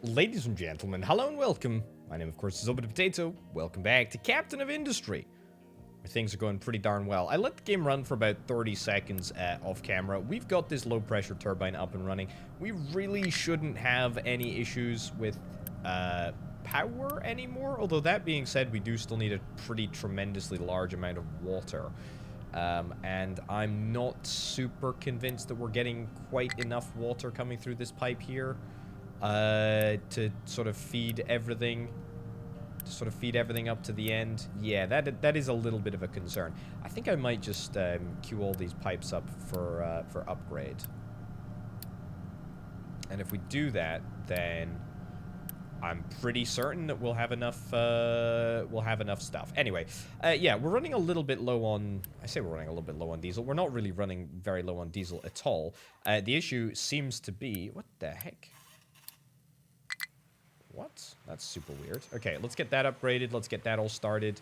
Ladies and gentlemen, hello and welcome. My name, of course, is Potato. Welcome back to Captain of Industry, where things are going pretty darn well. I let the game run for about 30 seconds off camera. We've got this low-pressure turbine up and running. We really shouldn't have any issues with power anymore, although that being said, we do still need a pretty tremendously large amount of water. And I'm not super convinced that we're getting quite enough water coming through this pipe here. To sort of feed everything up to the end. Yeah, that is a little bit of a concern. I think I might just queue all these pipes up for upgrade. And if we do that, then I'm pretty certain that we'll have enough stuff. Anyway, yeah, we're running a little bit low on. I say we're running a little bit low on diesel. We're not really running very low on diesel at all. The issue seems to be, what the heck? What? That's super weird. Okay, let's get that upgraded. Let's get that all started.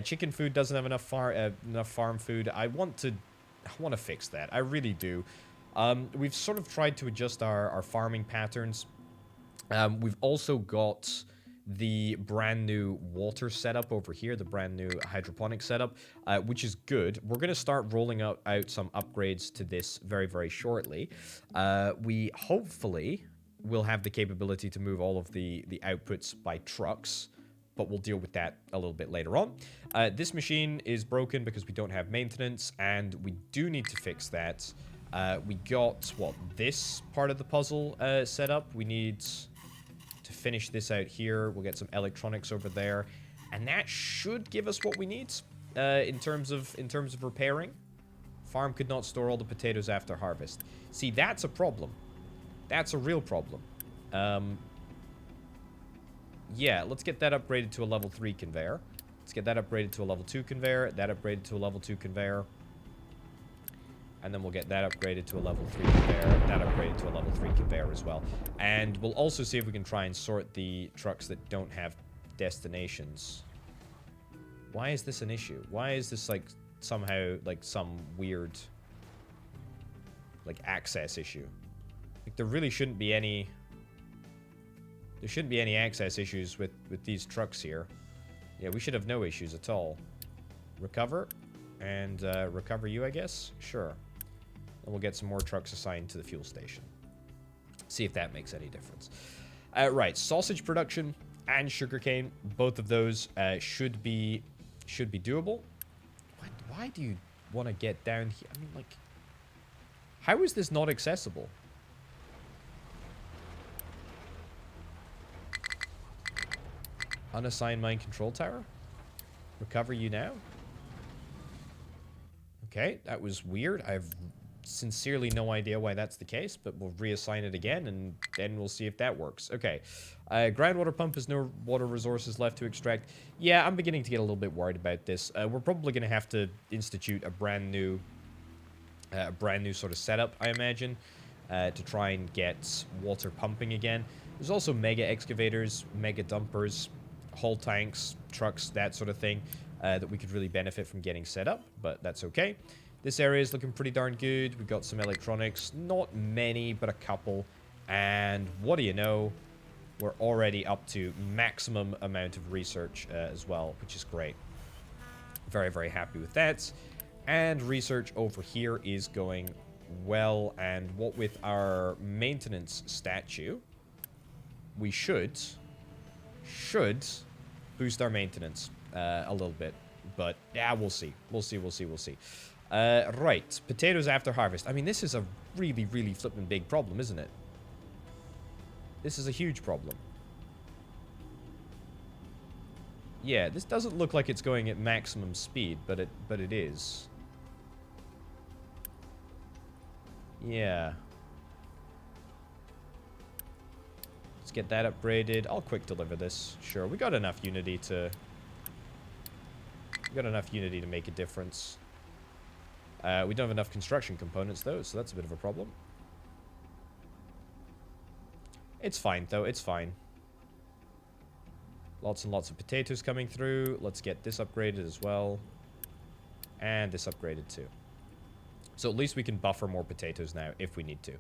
Chicken food doesn't have enough farm food. I want to fix that. I really do. We've sort of tried to adjust our farming patterns. We've also got the brand new water setup over here, the brand new hydroponic setup, which is good. We're going to start rolling out some upgrades to this very, very shortly. We hopefully will have the capability to move all of the outputs by trucks, but we'll deal with that a little bit later on. This machine is broken because we don't have maintenance, and we do need to fix that. We got, this part of the puzzle set up. We need to finish this out here. We'll get some electronics over there, and that should give us what we need in terms of repairing. Farm could not store all the potatoes after harvest. See, that's a problem. That's a real problem. Yeah, let's get that upgraded to a level 3 conveyor. Let's get that upgraded to a level 2 conveyor. That upgraded to a level 2 conveyor. And then we'll get that upgraded to a level 3 conveyor. That upgraded to a level 3 conveyor as well. And we'll also see if we can try and sort the trucks that don't have destinations. Why is this an issue? Why is this, like, somehow, like, some weird, like, access issue? Like, there really shouldn't be any... There shouldn't be any access issues with these trucks here. Yeah, we should have no issues at all. Recover. And recover you, I guess? Sure. And we'll get some more trucks assigned to the fuel station. See if that makes any difference. Right, sausage production and sugarcane. Both of those should be doable. Why do you want to get down here? I mean, like... How is this not accessible? Unassigned mine control tower? Recover you now? Okay, that was weird. I've sincerely no idea why that's the case, but we'll reassign it again, and then we'll see if that works. Okay. Groundwater pump has no water resources left to extract. Yeah, I'm beginning to get a little bit worried about this. We're probably going to have to institute a brand new sort of setup, I imagine, to try and get water pumping again. There's also mega excavators, mega dumpers, haul tanks, trucks, that sort of thing, that we could really benefit from getting set up, but that's okay. This area is looking pretty darn good. We've got some electronics, not many, but a couple, and what do you know, we're already up to maximum amount of research as well, which is great. Very, very happy with that. And research over here is going well, and what with our maintenance statue, we should boost our maintenance a little bit. But, yeah, we'll see. We'll see. Right. Potatoes after harvest. I mean, this is a really, really flippin' big problem, isn't it? This is a huge problem. Yeah, this doesn't look like it's going at maximum speed, but it is. Yeah. Let's get that upgraded. I'll quick deliver this. Sure, we got enough unity to... make a difference. We don't have enough construction components, though, so that's a bit of a problem. It's fine, though. It's fine. Lots and lots of potatoes coming through. Let's get this upgraded as well. And this upgraded, too. So at least we can buffer more potatoes now, if we need to.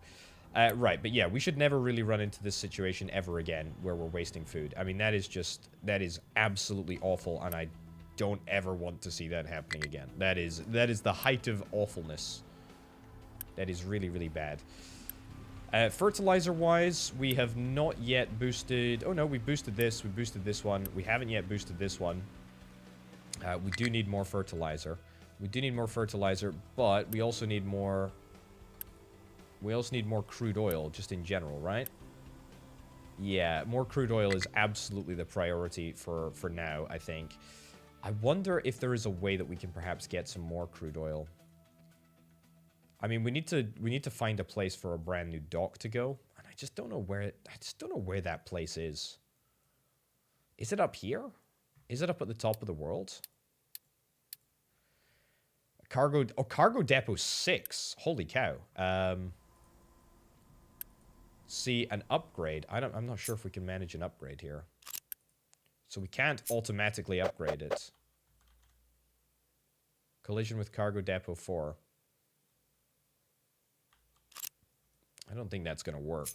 Right, but yeah, we should never really run into this situation ever again where we're wasting food. I mean, that is absolutely awful, and I don't ever want to see that happening again. That is the height of awfulness. That is really, really bad. Fertilizer-wise, we have not yet boosted... Oh, no, we boosted this. We boosted this one. We haven't yet boosted this one. We do need more fertilizer. We do need more fertilizer, but we also need more... We also need more crude oil, just in general, right? Yeah, more crude oil is absolutely the priority for now, I think. I wonder if there is a way that we can perhaps get some more crude oil. I mean, we need to find a place for a brand new dock to go, and I just don't know where that place is. Is it up here? Is it up at the top of the world? Cargo depot 6. Holy cow. See, an upgrade. I'm not sure if we can manage an upgrade here. So we can't automatically upgrade it. Collision with cargo depot 4. I don't think that's going to work.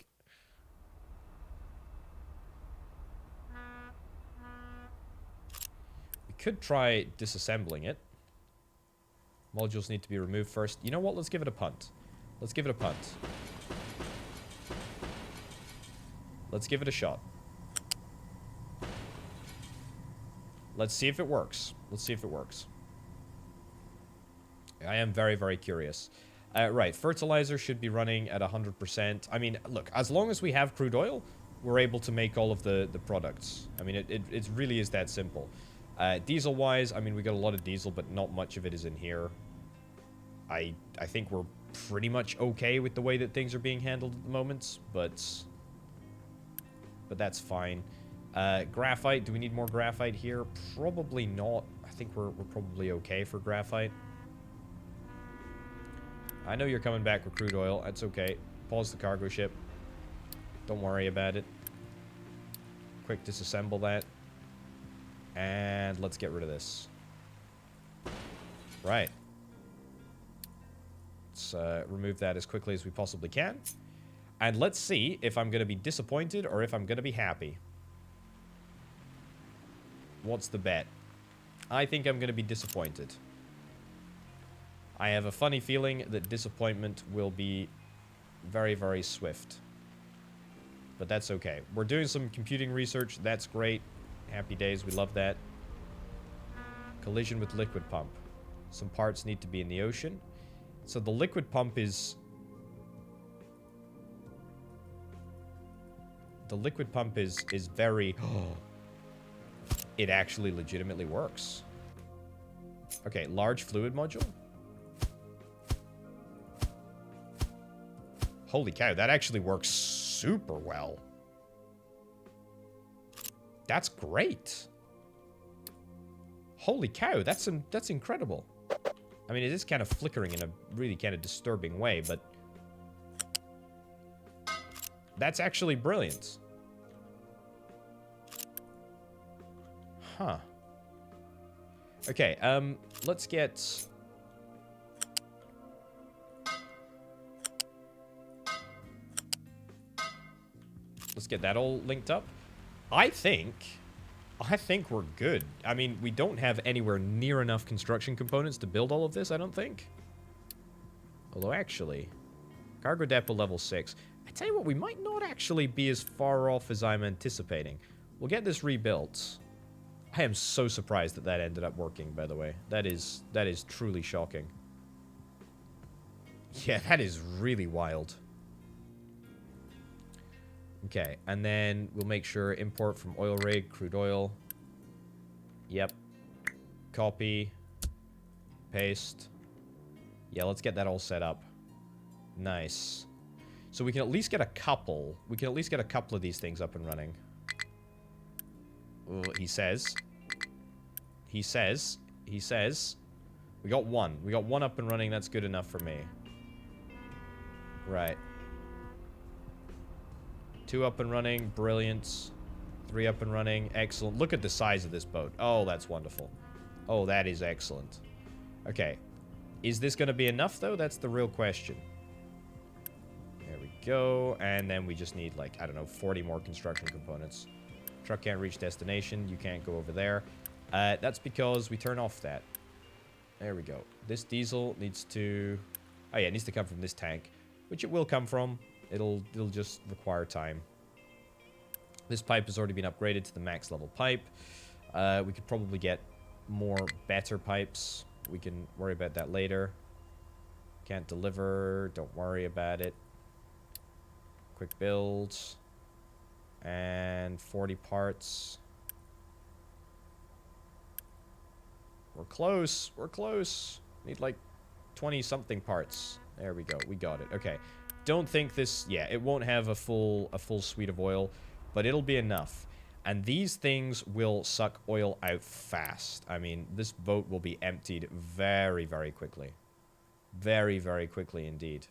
We could try disassembling it. Modules need to be removed first. You know what? Let's give it a punt. Let's give it a punt. Let's give it a shot. Let's see if it works. Let's see if it works. I am very, very curious. Right, fertilizer should be running at 100%. I mean, look, as long as we have crude oil, we're able to make all of the products. I mean, it really is that simple. Diesel-wise, I mean, we got a lot of diesel, but not much of it is in here. I think we're pretty much okay with the way that things are being handled at the moment, but that's fine. Graphite, do we need more graphite here? Probably not. I think we're probably okay for graphite. I know you're coming back with crude oil. That's okay. Pause the cargo ship. Don't worry about it. Quick disassemble that. And let's get rid of this. Right. Let's remove that as quickly as we possibly can. And let's see if I'm going to be disappointed or if I'm going to be happy. What's the bet? I think I'm going to be disappointed. I have a funny feeling that disappointment will be very, very swift. But that's okay. We're doing some computing research. That's great. Happy days. We love that. Collision with liquid pump. Some parts need to be in the ocean. So the liquid pump is... The liquid pump is very... It actually legitimately works. Okay, large fluid module. Holy cow, that actually works super well. That's great. Holy cow, that's incredible. I mean, it is kind of flickering in a really kind of disturbing way, but... That's actually brilliant. Huh. Okay, let's get... Let's get that all linked up. I think we're good. I mean, we don't have anywhere near enough construction components to build all of this, I don't think. Although, actually, cargo depot level 6. I tell you what, we might not actually be as far off as I'm anticipating. We'll get this rebuilt. I am so surprised that that ended up working, by the way. That is truly shocking. Yeah, that is really wild. Okay, and then we'll make sure import from oil rig, crude oil. Yep. Copy. Paste. Yeah, let's get that all set up. Nice. So we can at least get a couple. We can at least get a couple of these things up and running. Ooh, he says. He says. He says. We got one. We got one up and running. That's good enough for me. Right. 2 up and running. Brilliant. 3 up and running. Excellent. Look at the size of this boat. Oh, that's wonderful. Oh, that is excellent. Okay. Is this going to be enough, though? That's the real question. There we go. And then we just need, like, I don't know, 40 more construction components. Truck can't reach destination. You can't go over there. That's because we turn off that. There we go. This diesel needs to... Oh, yeah, it needs to come from this tank, which it will come from. It'll just require time. This pipe has already been upgraded to the max level pipe. We could probably get more better pipes. We can worry about that later. Can't deliver. Don't worry about it. Quick builds. And 40 parts. We're close. We're close. Need like 20 something parts. There we go. We got it. Okay. Don't think this... Yeah, it won't have a full suite of oil, but it'll be enough. And these things will suck oil out fast. I mean, this boat will be emptied very, very quickly. Very, very quickly indeed.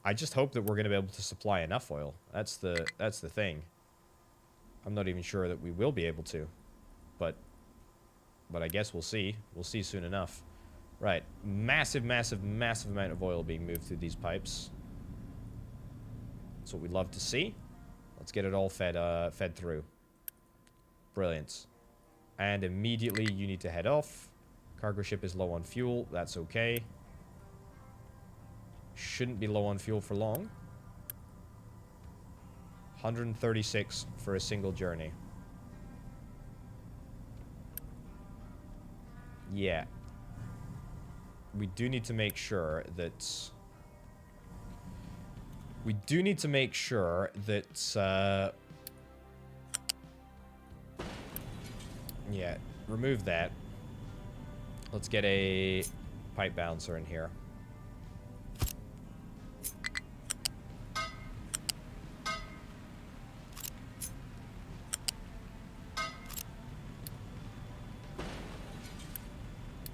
I just hope that we're going to be able to supply enough oil. That's the thing. I'm not even sure that we will be able to. But I guess we'll see. We'll see soon enough. Right. Massive, massive, massive amount of oil being moved through these pipes. That's what we love to see. Let's get it all fed through. Brilliant. And immediately you need to head off. Cargo ship is low on fuel. That's okay. Shouldn't be low on fuel for long. 136 for a single journey. Yeah. We do need to make sure that... yeah, remove that. Let's get a pipe balancer in here.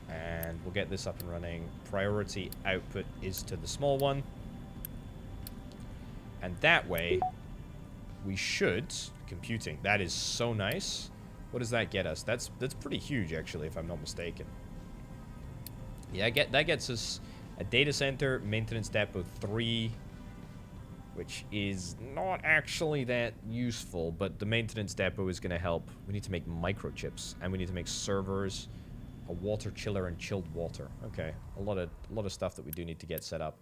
And we'll get this up and running. Priority output is to the small one. And that way, we should... Computing. That is so nice. What does that get us? That's pretty huge, actually, if I'm not mistaken. Yeah, that gets us a data center, maintenance depot 3, which is not actually that useful, but the maintenance depot is going to help. We need to make microchips, and we need to make servers, a water chiller, and chilled water. Okay, a lot of stuff that we do need to get set up.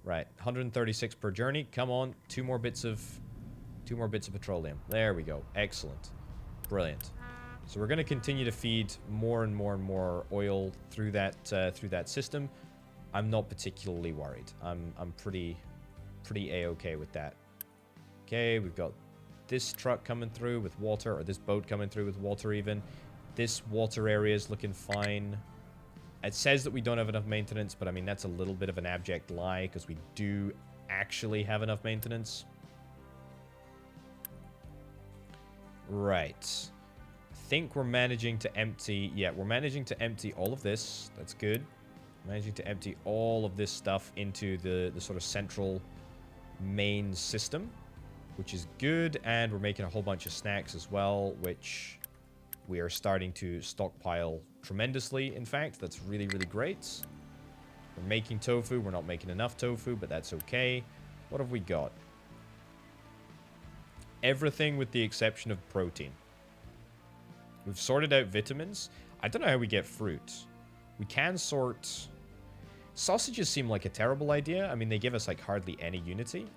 Right, 136 per journey. Come on, two more bits of petroleum. There we go. Excellent. Brilliant. So we're going to continue to feed more and more and more oil through that system. I'm not particularly worried. I'm pretty a-okay with that. Okay, we've got this truck coming through with water, or this boat coming through with water even. This water area is looking fine. It says that we don't have enough maintenance, but I mean, that's a little bit of an abject lie, because we do actually have enough maintenance. Right. I think we're managing to empty... Yeah, we're managing to empty all of this. That's good. Managing to empty all of this stuff into the sort of central main system, which is good. And we're making a whole bunch of snacks as well, which we are starting to stockpile tremendously, in fact. That's really, really great. We're making tofu. We're not making enough tofu, but that's okay. What have we got? Everything with the exception of protein. We've sorted out vitamins. I don't know how we get fruit. We can sort... Sausages seem like a terrible idea. I mean, they give us, like, hardly any unity.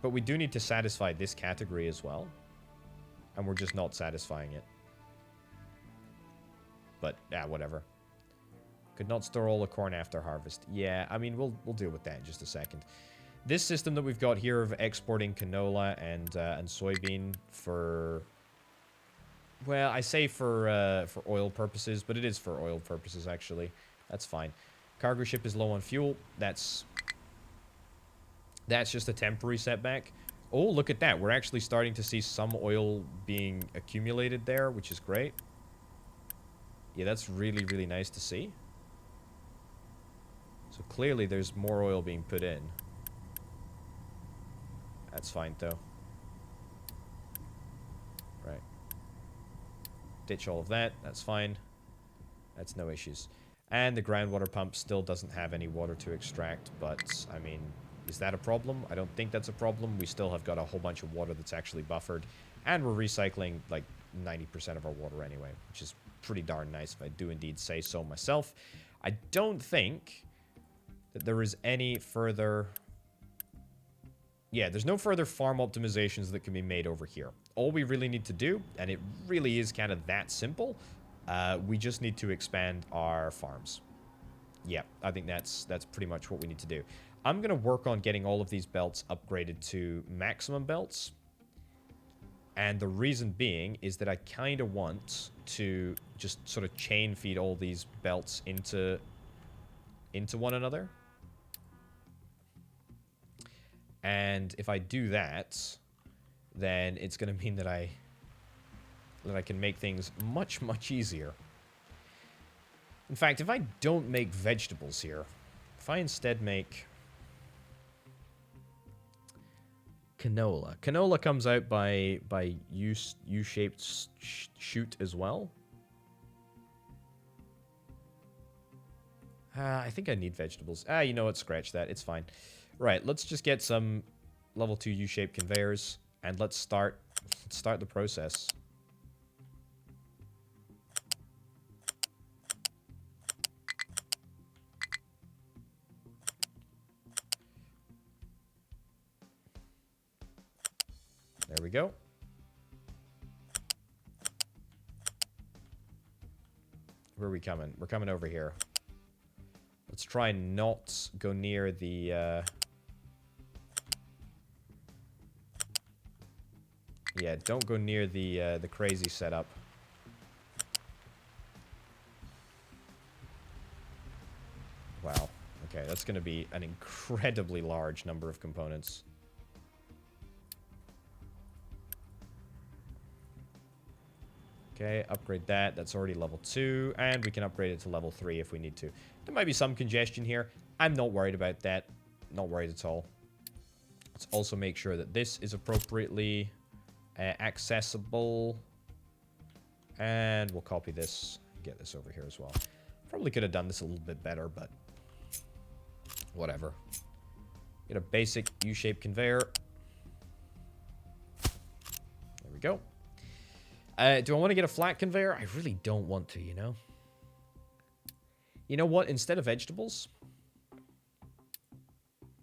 But we do need to satisfy this category as well. And we're just not satisfying it. But, yeah, whatever. Could not store all the corn after harvest. Yeah, I mean, we'll deal with that in just a second. This system that we've got here of exporting canola and soybean for... Well, I say for oil purposes, but it is for oil purposes, actually. That's fine. Cargo ship is low on fuel. That's just a temporary setback. Oh, look at that. We're actually starting to see some oil being accumulated there, which is great. Yeah, that's really, really nice to see. So clearly there's more oil being put in. That's fine, though. Right. Ditch all of that. That's fine. That's no issues. And the groundwater pump still doesn't have any water to extract, but, I mean, is that a problem? I don't think that's a problem. We still have got a whole bunch of water that's actually buffered, and we're recycling, like, 90% of our water anyway, which is pretty darn nice if I do indeed say so myself. I don't think that there is any further... Yeah, there's no further farm optimizations that can be made over here. All we really need to do, and it really is kind of that simple, we just need to expand our farms. Yeah, I think that's pretty much what we need to do. I'm going to work on getting all of these belts upgraded to maximum belts. And the reason being is that I kind of want to just sort of chain feed all these belts into one another. And if I do that, then it's going to mean that I can make things much, much easier. In fact, if I don't make vegetables here, if I instead make canola. Canola comes out by U-shaped shoot as well. I think I need vegetables. You know what? Scratch that. It's fine. Right, let's just get some level 2 U-shaped conveyors, and let's start the process. There we go. Where are we coming? We're coming over here. Let's try and not go near the... Yeah, don't go near the crazy setup. Wow. Okay, that's going to be an incredibly large number of components. Okay, upgrade that. That's already level 2. And we can upgrade it to level 3 if we need to. There might be some congestion here. I'm not worried about that. Not worried at all. Let's also make sure that this is appropriately accessible. And we'll copy this. Get this over here as well. Probably could have done this a little bit better, but whatever. Get a basic U-shaped conveyor. There we go. Do I want to get a flat conveyor? I really don't want to, you know? You know what? Instead of vegetables,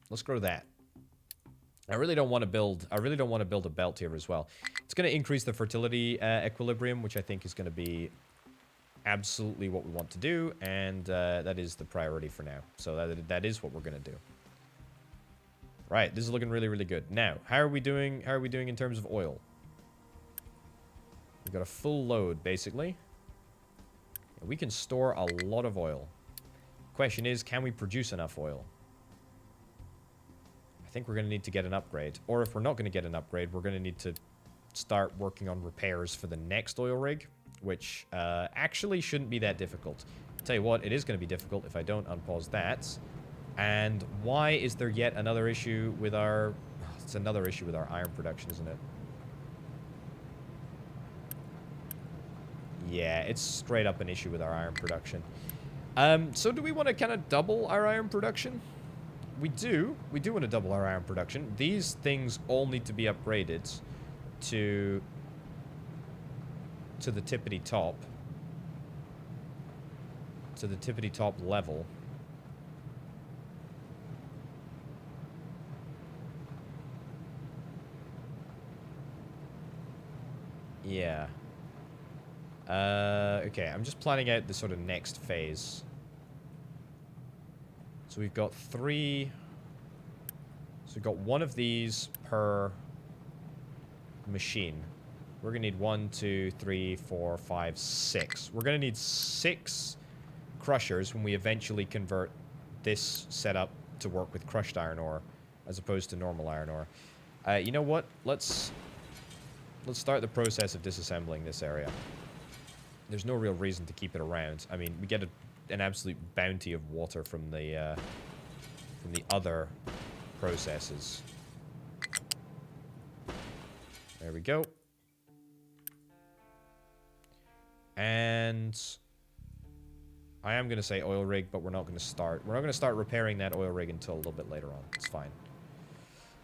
let's grow that. I really don't want to build a belt here as well. It's going to increase the fertility equilibrium, which I think is going to be absolutely what we want to do, and that is the priority for now. So that is what we're going to do. Right, this is looking really, really good. Now, how are we doing? How are we doing in terms of oil? We've got a full load, basically. We can store a lot of oil. Question is, can we produce enough oil? I think we're going to need to get an upgrade. Or if we're not going to get an upgrade, we're going to need to start working on repairs for the next oil rig, which actually shouldn't be that difficult. I'll tell you what, it is going to be difficult if I don't unpause that. And why is there yet another issue with our... It's another issue with our iron production, isn't it? Yeah, it's straight up an issue with our iron production. So do we want to kind of double our iron production? We do. We do want to double our iron production. These things all need to be upgraded to the tippity top. To the tippity top level. Yeah. Okay, I'm just planning out the sort of next phase. So we've got 3... So we've got one of these per machine. We're going to need 1, 2, 3, 4, 5, 6. We're going to need 6 crushers when we eventually convert this setup to work with crushed iron ore as opposed to normal iron ore. You know what? Let's start the process of disassembling this area. There's no real reason to keep it around. I mean, we get an absolute bounty of water from the other processes. There we go. I am going to say oil rig, but we're not going to start. We're not going to start repairing that oil rig until a little bit later on. It's fine.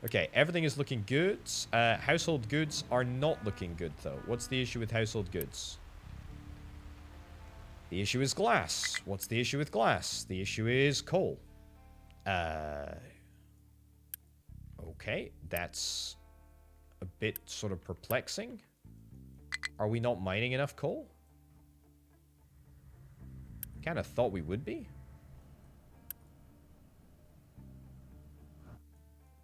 Okay, everything is looking good. Household goods are not looking good, though. What's the issue with household goods? The issue is glass. What's the issue with glass? The issue is coal. Okay, that's a bit sort of perplexing. Are we not mining enough coal? Kind of thought we would be.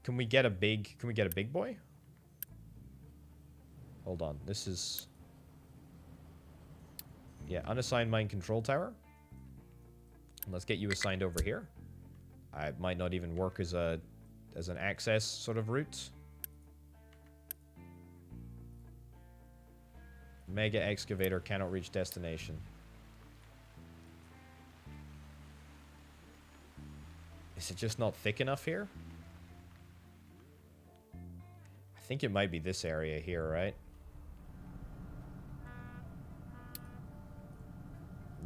Can we get a big boy? Hold on. This is... Yeah, unassigned mine control tower. Let's get you assigned over here. It might not even work as an access sort of route. Mega excavator cannot reach destination. Is it just not thick enough here? I think it might be this area here, right?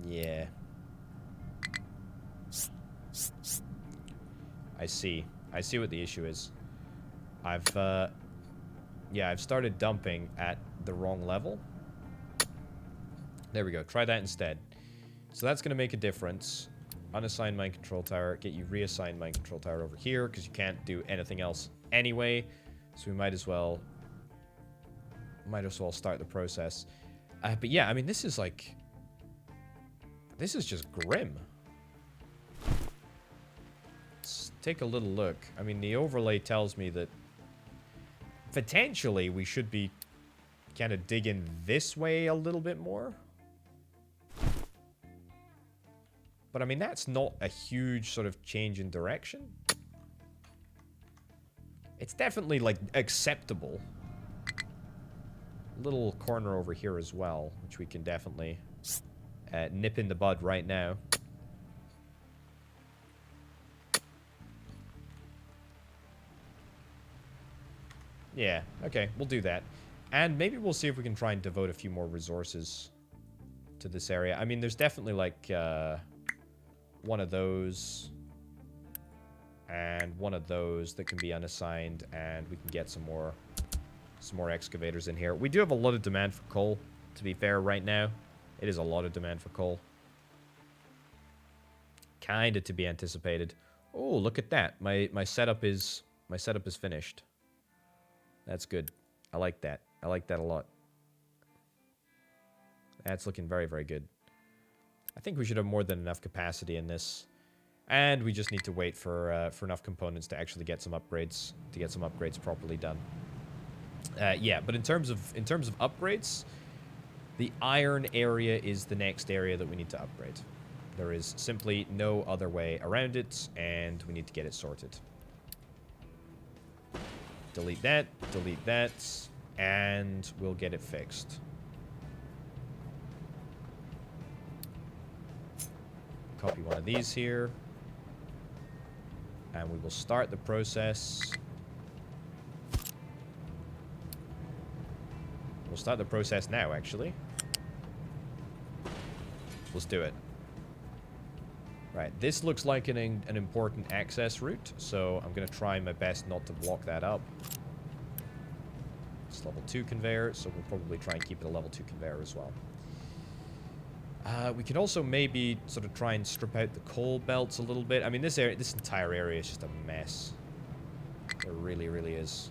Yeah. I see. I see what the issue is. I've started dumping at the wrong level. There we go. Try that instead. So that's going to make a difference. Unassigned mine control tower. Get you reassigned mine control tower over here because you can't do anything else anyway. So we might as well start the process. But yeah, I mean, this is like... This is just grim. Let's take a little look. I mean, the overlay tells me that potentially we should be kind of digging this way a little bit more. But I mean, that's not a huge sort of change in direction. It's definitely, like, acceptable. Little corner over here as well, which we can definitely nip in the bud right now. Yeah, okay, we'll do that. And maybe we'll see if we can try and devote a few more resources to this area. I mean, there's definitely, like, one of those and one of those that can be unassigned, and we can get some more excavators in here. We do have a lot of demand for coal, to be fair, right now. It is a lot of demand for coal. Kinda to be anticipated. Oh, look at that. My setup is finished. That's good. I like that. I like that a lot. That's looking very, very good. I think we should have more than enough capacity in this. And we just need to wait for enough components to actually get some upgrades, properly done. Yeah, but in terms of upgrades, the iron area is the next area that we need to upgrade. There is simply no other way around it, and we need to get it sorted. Delete that, and we'll get it fixed. Copy one of these here. And we will start the process. We'll start the process now, actually. Let's do it. Right, this looks like an important access route, so I'm going to try my best not to block that up. It's level 2 conveyor, so we'll probably try and keep it a level 2 conveyor as well. We could also maybe sort of try and strip out the coal belts a little bit. I mean, this entire area is just a mess. It really, really is.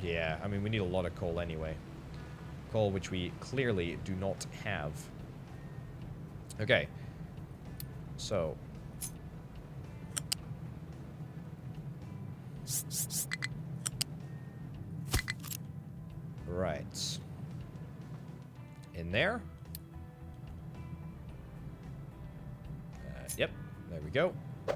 Yeah, I mean, we need a lot of coal anyway. Coal, which we clearly do not have. Okay. So. Right. In there. Yep, there we go. I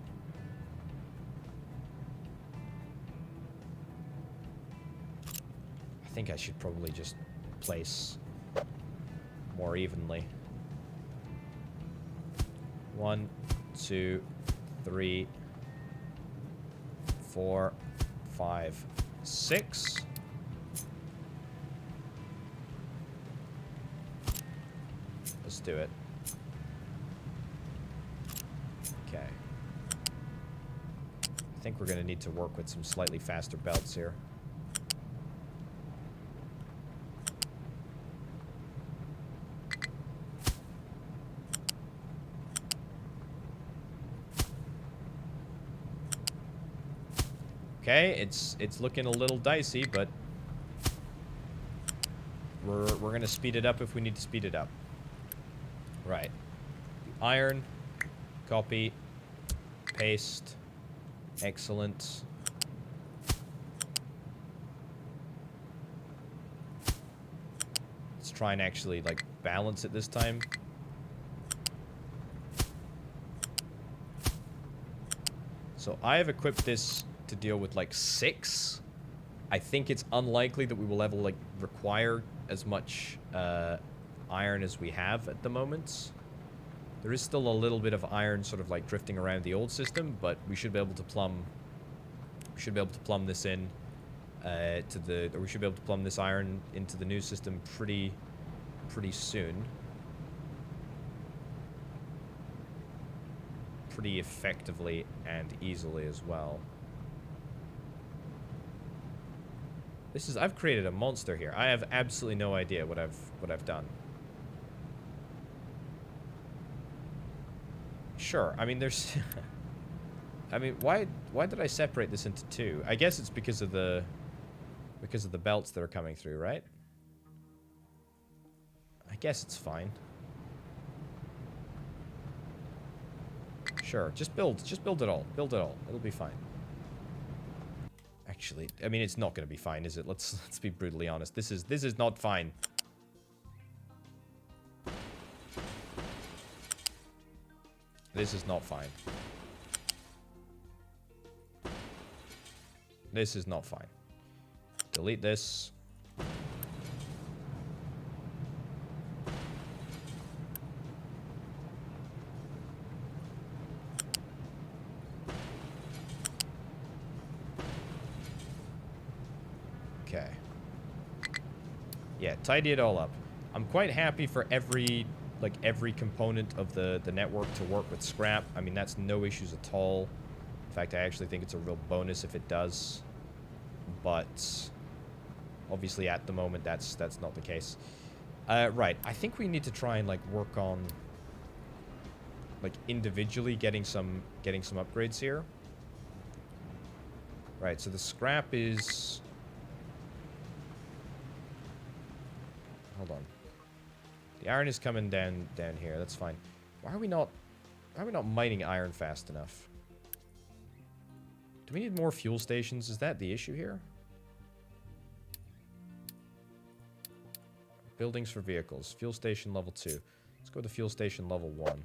think I should probably just place more evenly. 1, 2, 3, 4, 5, 6. Let's do it. Okay. I think we're going to need to work with some slightly faster belts here. Okay, it's looking a little dicey, but we're gonna speed it up if we need to speed it up. Right. Iron, copy, paste, excellent. Let's try and actually like balance it this time. So I have equipped this to deal with like 6. I think it's unlikely that we will ever like require as much iron as we have at the moment. There is still a little bit of iron sort of like drifting around the old system, but we should be able to plumb this in we should be able to plumb this iron into the new system pretty soon. Pretty effectively and easily as well. I've created a monster here. I have absolutely no idea what I've done. Sure, I mean there's I mean why did I separate this into 2? I guess it's because of the belts that are coming through, right? I guess it's fine. Sure, just build it all. Build it all. It'll be fine. Actually, I mean, it's not going to be fine, is it? Let's be brutally honest. This is not fine. This is not fine. This is not fine. Delete this. Okay. Yeah, tidy it all up. I'm quite happy for every component of the network to work with scrap. I mean, that's no issues at all. In fact, I actually think it's a real bonus if it does. But obviously at the moment that's not the case. Right, I think we need to try and like work on like individually getting some upgrades here. Right, so the scrap is... Hold on. The iron is coming down here. That's fine. Why are we not mining iron fast enough? Do we need more fuel stations? Is that the issue here? Buildings for vehicles. Fuel station level 2. Let's go to fuel station level 1.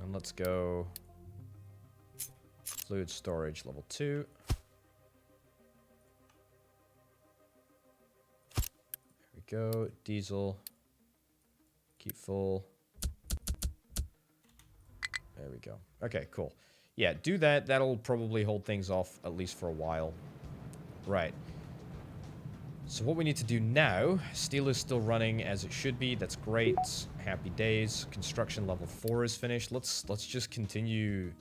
And let's go fluid storage level 2. There we go. Diesel. Keep full. There we go. Okay, cool. Yeah, do that. That'll probably hold things off at least for a while. Right. So what we need to do now, steel is still running as it should be. That's great. Happy days. Construction level 4 is finished. Let's just continue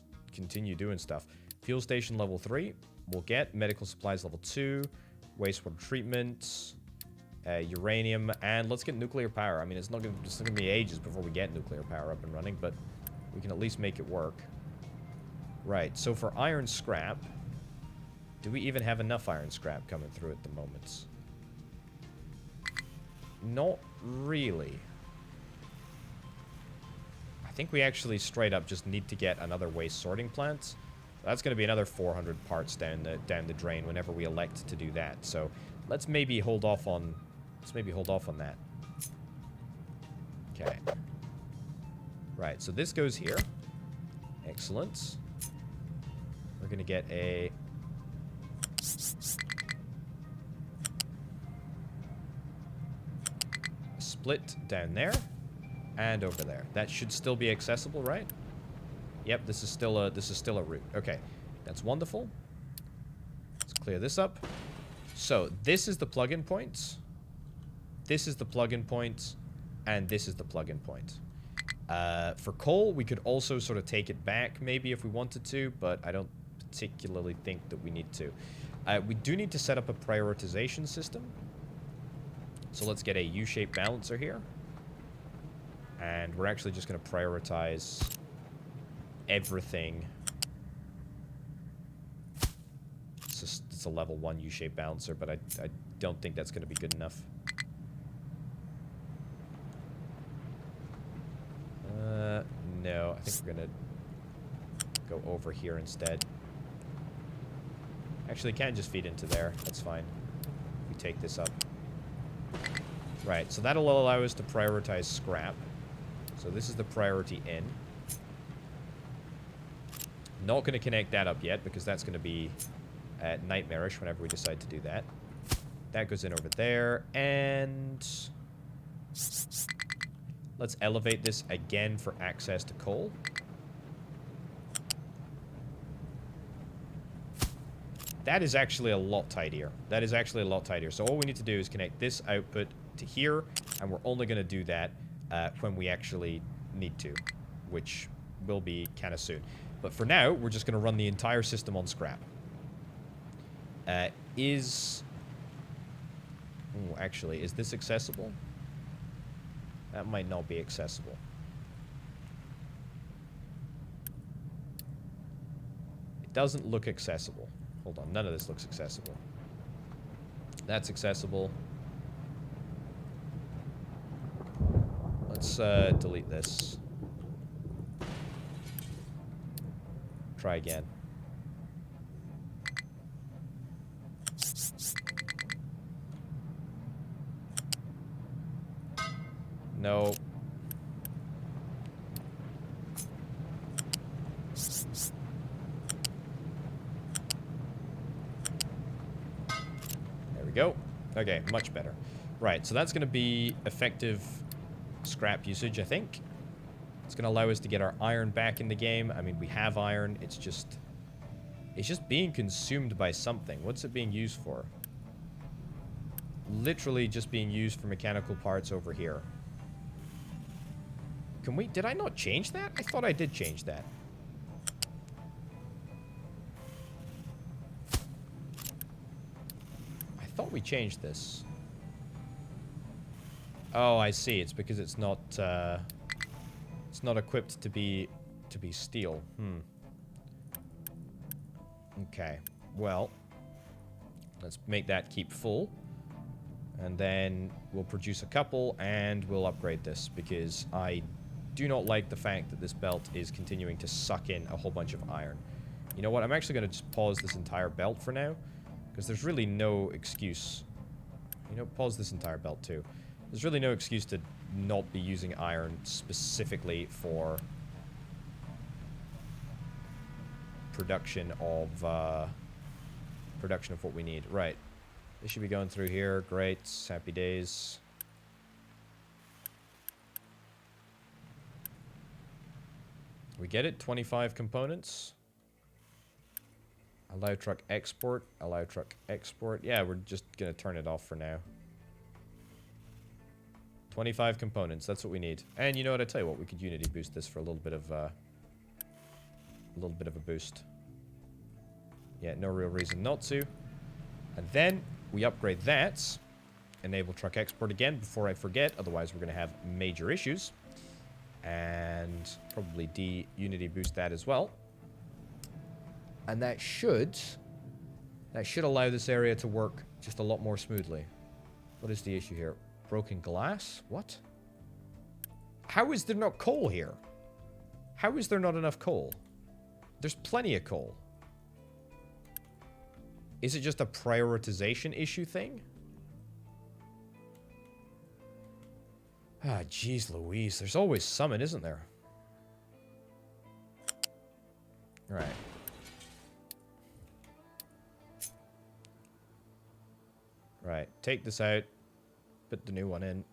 doing stuff. Fuel station level 3. We'll get medical supplies level 2. Wastewater treatment. Uranium. And let's get nuclear power. I mean, it's not gonna be ages before we get nuclear power up and running, but we can at least make it work. Right, so for iron scrap, do we even have enough iron scrap coming through at the moment? Not really. I think we actually straight up just need to get another waste sorting plant. That's going to be another 400 parts down the drain whenever we elect to do that. So let's maybe hold off on that. Okay. Right, so this goes here. Excellent. We're going to get a split down there and over there. That should still be accessible, right? Yep, this is still a route. Okay, that's wonderful. Let's clear this up. So this is the plug-in point. This is the plug-in point. And this is the plug-in point. For coal, we could also sort of take it back maybe if we wanted to, but I don't particularly think that we need to. We do need to set up a prioritization system. So let's get a U-shaped balancer here. And we're actually just going to prioritize everything. It's a level 1 U-shaped balancer, but I don't think that's going to be good enough. No, I think we're going to go over here instead. Actually, it can just feed into there. That's fine. We take this up. Right, so that'll allow us to prioritize scrap. So this is the priority in. Not going to connect that up yet because that's going to be nightmarish whenever we decide to do that. That goes in over there. And let's elevate this again for access to coal. That is actually a lot tidier. That is actually a lot tidier. So all we need to do is connect this output to here, and we're only going to do that when we actually need to, which will be kind of soon. But for now, we're just going to run the entire system on scrap. Actually, is this accessible? That might not be accessible. It doesn't look accessible. Hold on, none of this looks accessible. That's accessible. Let's delete this. Try again. No. There we go. Okay, much better. Right, so that's going to be effective scrap usage, I think. It's going to allow us to get our iron back in the game. I mean, we have iron. It's just being consumed by something. What's it being used for? Literally just being used for mechanical parts over here. Did I not change that? I thought I did change that. I thought we changed this. Oh, I see. It's because it's not equipped to be steel. Okay. Well, let's make that keep full. And then we'll produce a couple and we'll upgrade this because I do not like the fact that this belt is continuing to suck in a whole bunch of iron. You know what? I'm actually going to just pause this entire belt for now because there's really no excuse. You know, pause this entire belt too. There's really no excuse to not be using iron specifically for production of what we need. Right. This should be going through here. Great. Happy days. We get it. 25 components. Allow truck export. Allow truck export. Yeah, we're just going to turn it off for now. 25 components. That's what we need. And you know what? I tell you what, we could Unity boost this for a little bit of a boost. Yeah, no real reason not to. And then we upgrade that. Enable truck export again before I forget. Otherwise, we're going to have major issues. And probably de-Unity boost that as well. And that should allow this area to work just a lot more smoothly. What is the issue here? Broken glass? What? How is there not coal here? How is there not enough coal? There's plenty of coal. Is it just a prioritization issue thing? Ah, jeez Louise. There's always something, isn't there? Right. Right. Take this out. Put the new one in.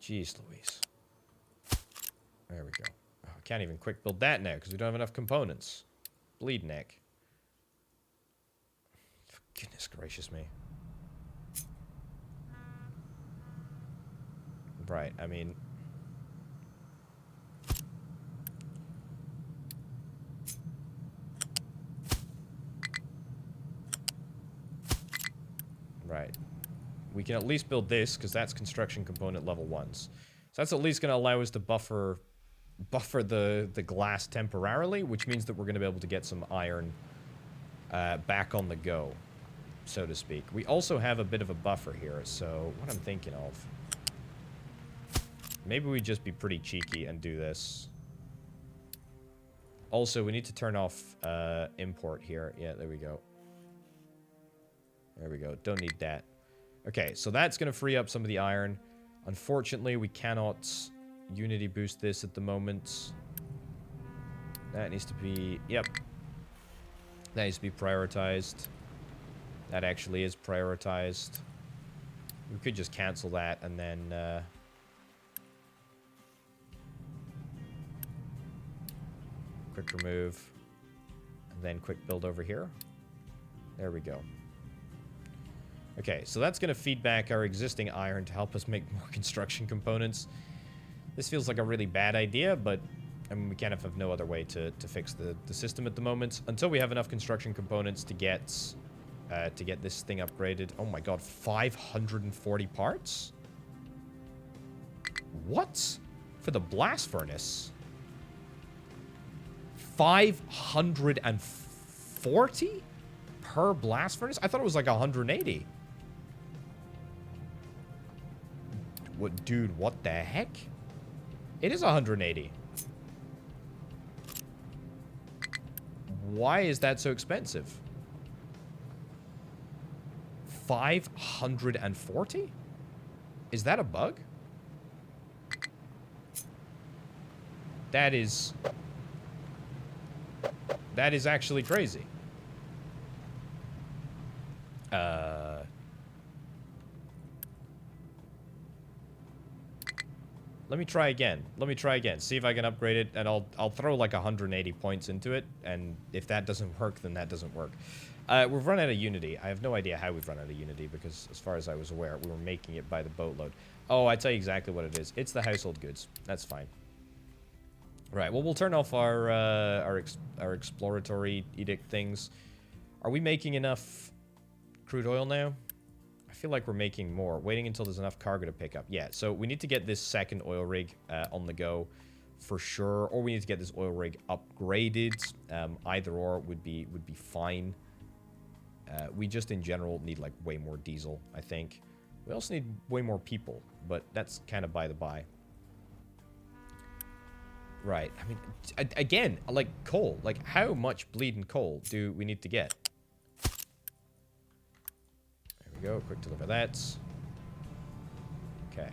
Jeez Louise. There we go. Oh, I can't even quick build that now because we don't have enough components. Bleed neck. Goodness gracious me. Right, I mean... Right. We can at least build this, because that's construction component level 1s. So that's at least going to allow us to buffer the glass temporarily, which means that we're going to be able to get some iron back on the go, so to speak. We also have a bit of a buffer here, so what I'm thinking of... Maybe we just be pretty cheeky and do this. Also, we need to turn off import here. Yeah, there we go. There we go. Don't need that. Okay, so that's going to free up some of the iron. Unfortunately, we cannot unity boost this at the moment. That needs to be... Yep. That needs to be prioritized. That actually is prioritized. We could just cancel that and then... quick remove. And then quick build over here. There we go. Okay, so that's going to feed back our existing iron to help us make more construction components. This feels like a really bad idea, but I mean, we kind of have no other way to fix the system at the moment. Until we have enough construction components to get this thing upgraded. Oh my god, 540 parts? What? For the blast furnace? 540 per blast furnace? I thought it was like 180. What, dude, what the heck? It is 180. Why is that so expensive? 540? Is that a bug? That is actually crazy. Let me try again. See if I can upgrade it, and I'll throw like 180 points into it, and if that doesn't work, then that doesn't work. We've run out of Unity. I have no idea how we've run out of Unity, because as far as I was aware, we were making it by the boatload. Oh, I tell you exactly what it is. It's the household goods. That's fine. Right, well, we'll turn off our exploratory edict things. Are we making enough crude oil now? I feel like we're making more. Waiting until there's enough cargo to pick up. Yeah, so we need to get this second oil rig on the go for sure. Or we need to get this oil rig upgraded. Either or would be fine. We just, in general, need, like, way more diesel, I think. We also need way more people, but that's kind of by the by. Right, I mean, again, like, coal. Like, how much bleeding coal do we need to get? There we go, quick deliver that. Okay.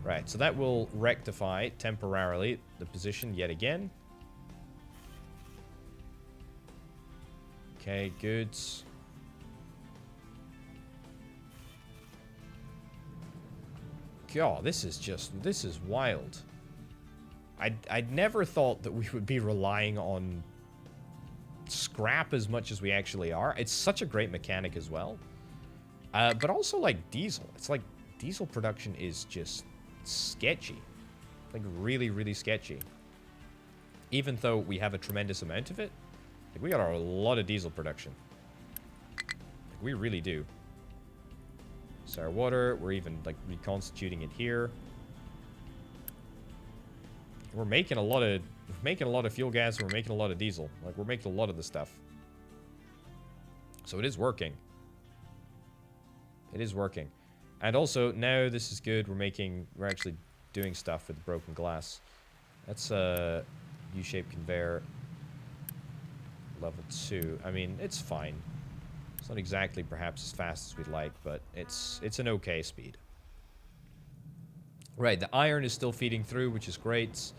Right, so that will rectify temporarily the position yet again. Okay, goods. God, this is wild. I'd never thought that we would be relying on scrap as much as we actually are. It's such a great mechanic as well. But also, like, diesel. It's like diesel production is just sketchy. Like, really, really sketchy. Even though we have a tremendous amount of it, like, we got a lot of diesel production. Like, we really do. Sour water, we're even, like, reconstituting it here. We're making a lot of fuel gas, and we're making a lot of diesel. Like, we're making a lot of the stuff. So it is working. It is working. And also, now this is good. We're actually doing stuff with broken glass. That's a U-shaped conveyor. Level 2. I mean, it's fine. It's not exactly perhaps as fast as we'd like, but it's an okay speed. Right, the iron is still feeding through, which is great.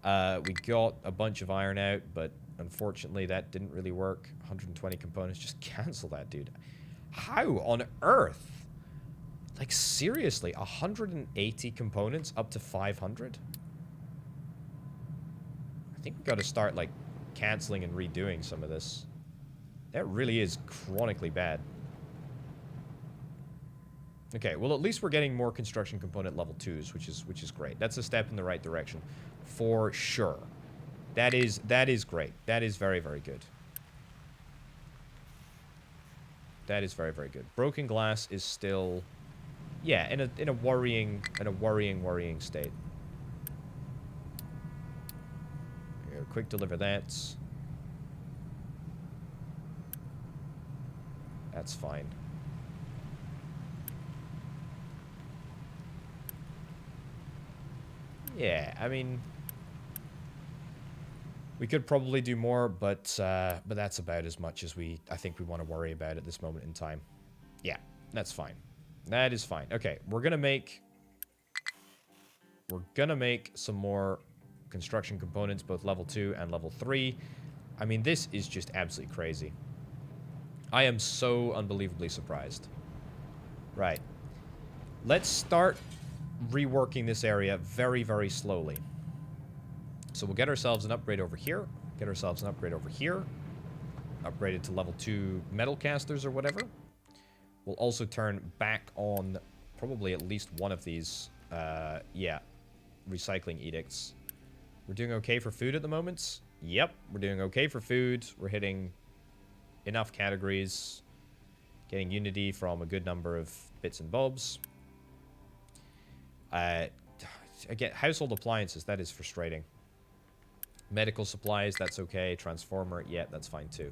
We got a bunch of iron out, but unfortunately that didn't really work. 120 components, just cancel that, dude. How on earth? Like, seriously, 180 components up to 500? I think we got to start, like, canceling and redoing some of this. That really is chronically bad. Okay, well, at least we're getting more construction component level 2s, which is great. That's a step in the right direction, for sure. That is great. That is very, very good. That is very, very good. Broken glass is still, yeah, in a worrying state. Here, quick deliver that. That's fine. Yeah, I mean, we could probably do more, but that's about as much as I think we want to worry about at this moment in time. Yeah, that's fine. That is fine. Okay, we're gonna make some more construction components, both level 2 and level 3. I mean, this is just absolutely crazy. I am so unbelievably surprised. Right. Let's start reworking this area very, very slowly. So we'll get ourselves an upgrade over here. Get ourselves an upgrade over here. Upgrade it to level 2 metal casters or whatever. We'll also turn back on probably at least one of these, yeah, recycling edicts. We're doing okay for food at the moment. Yep, we're doing okay for food. We're hitting enough categories. Getting unity from a good number of bits and bobs. Again, household appliances, that is frustrating. Medical supplies, that's okay. Transformer, yeah, that's fine too.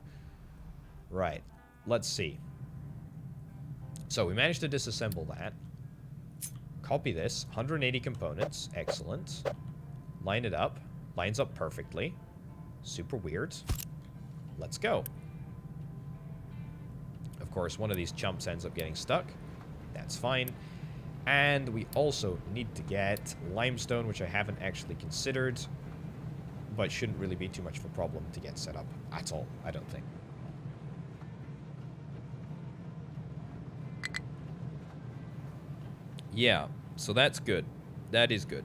Right, let's see. So we managed to disassemble that. Copy this, 180 components, excellent. Line it up, lines up perfectly. Super weird. Let's go. Of course, one of these chumps ends up getting stuck. That's fine. And we also need to get limestone, which I haven't actually considered, but shouldn't really be too much of a problem to get set up at all, I don't think. Yeah, so that's good. That is good.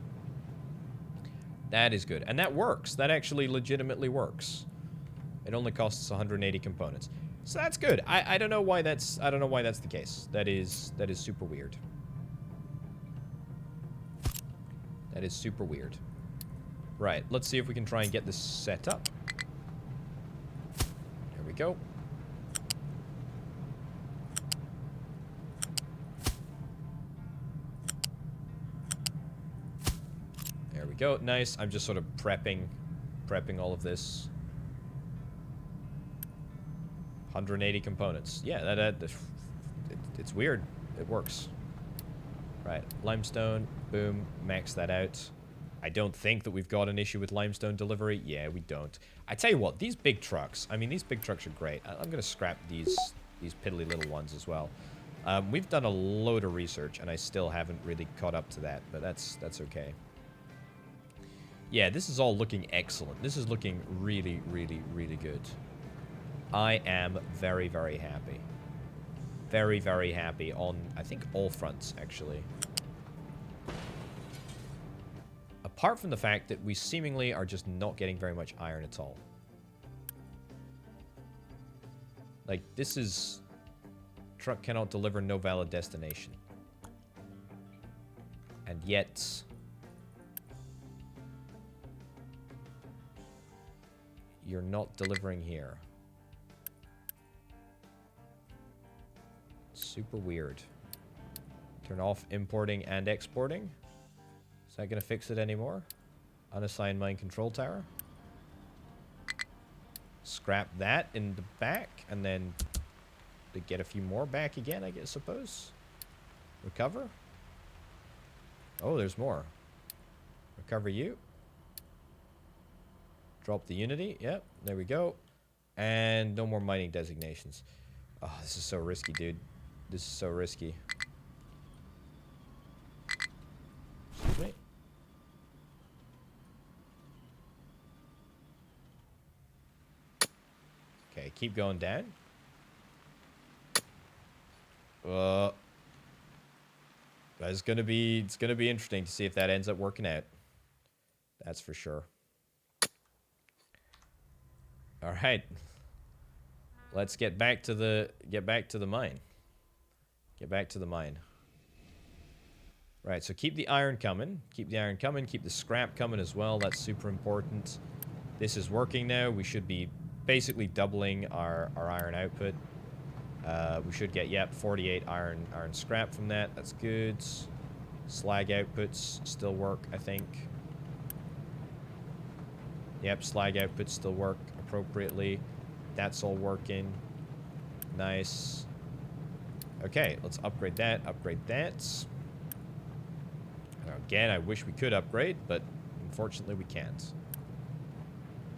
That is good. And that works. That actually legitimately works. It only costs 180 components. So that's good. I don't know why that's the case. That is super weird. That is super weird. Right, let's see if we can try and get this set up. There we go. There we go. Nice. I'm just sort of prepping all of this. 180 components. Yeah, it's weird. It works. Right, limestone, boom, max that out. I don't think that we've got an issue with limestone delivery. Yeah, we don't. I tell you what, these big trucks, I mean, these big trucks are great. I'm going to scrap these piddly little ones as well. We've done a load of research, and I still haven't really caught up to that, but that's okay. Yeah, this is all looking excellent. This is looking really, really, really good. I am very, very happy. Very, very happy on, I think, all fronts, actually. Apart from the fact that we seemingly are just not getting very much iron at all. Like, this is... Truck cannot deliver, no valid destination. And yet... You're not delivering here. Super weird. Turn off importing and exporting. Is that going to fix it anymore? Unassigned mine control tower. Scrap that in the back. And then to get a few more back again, I suppose. Recover. Oh, there's more. Recover you. Drop the unity. Yep, there we go. And no more mining designations. Oh, this is so risky, dude. This is so risky. Excuse me. Okay, keep going down. It's gonna be interesting to see if that ends up working out. That's for sure. All right. Let's get back to the mine. Get back to the mine. Right, so keep the iron coming. Keep the iron coming. Keep the scrap coming as well. That's super important. This is working now. We should be basically doubling our iron output. We should get, yep, 48 iron scrap from that. That's good. Slag outputs still work, I think. Yep, slag outputs still work appropriately. That's all working. Nice. Okay, let's upgrade that. Upgrade that. Now, again, I wish we could upgrade, but unfortunately we can't.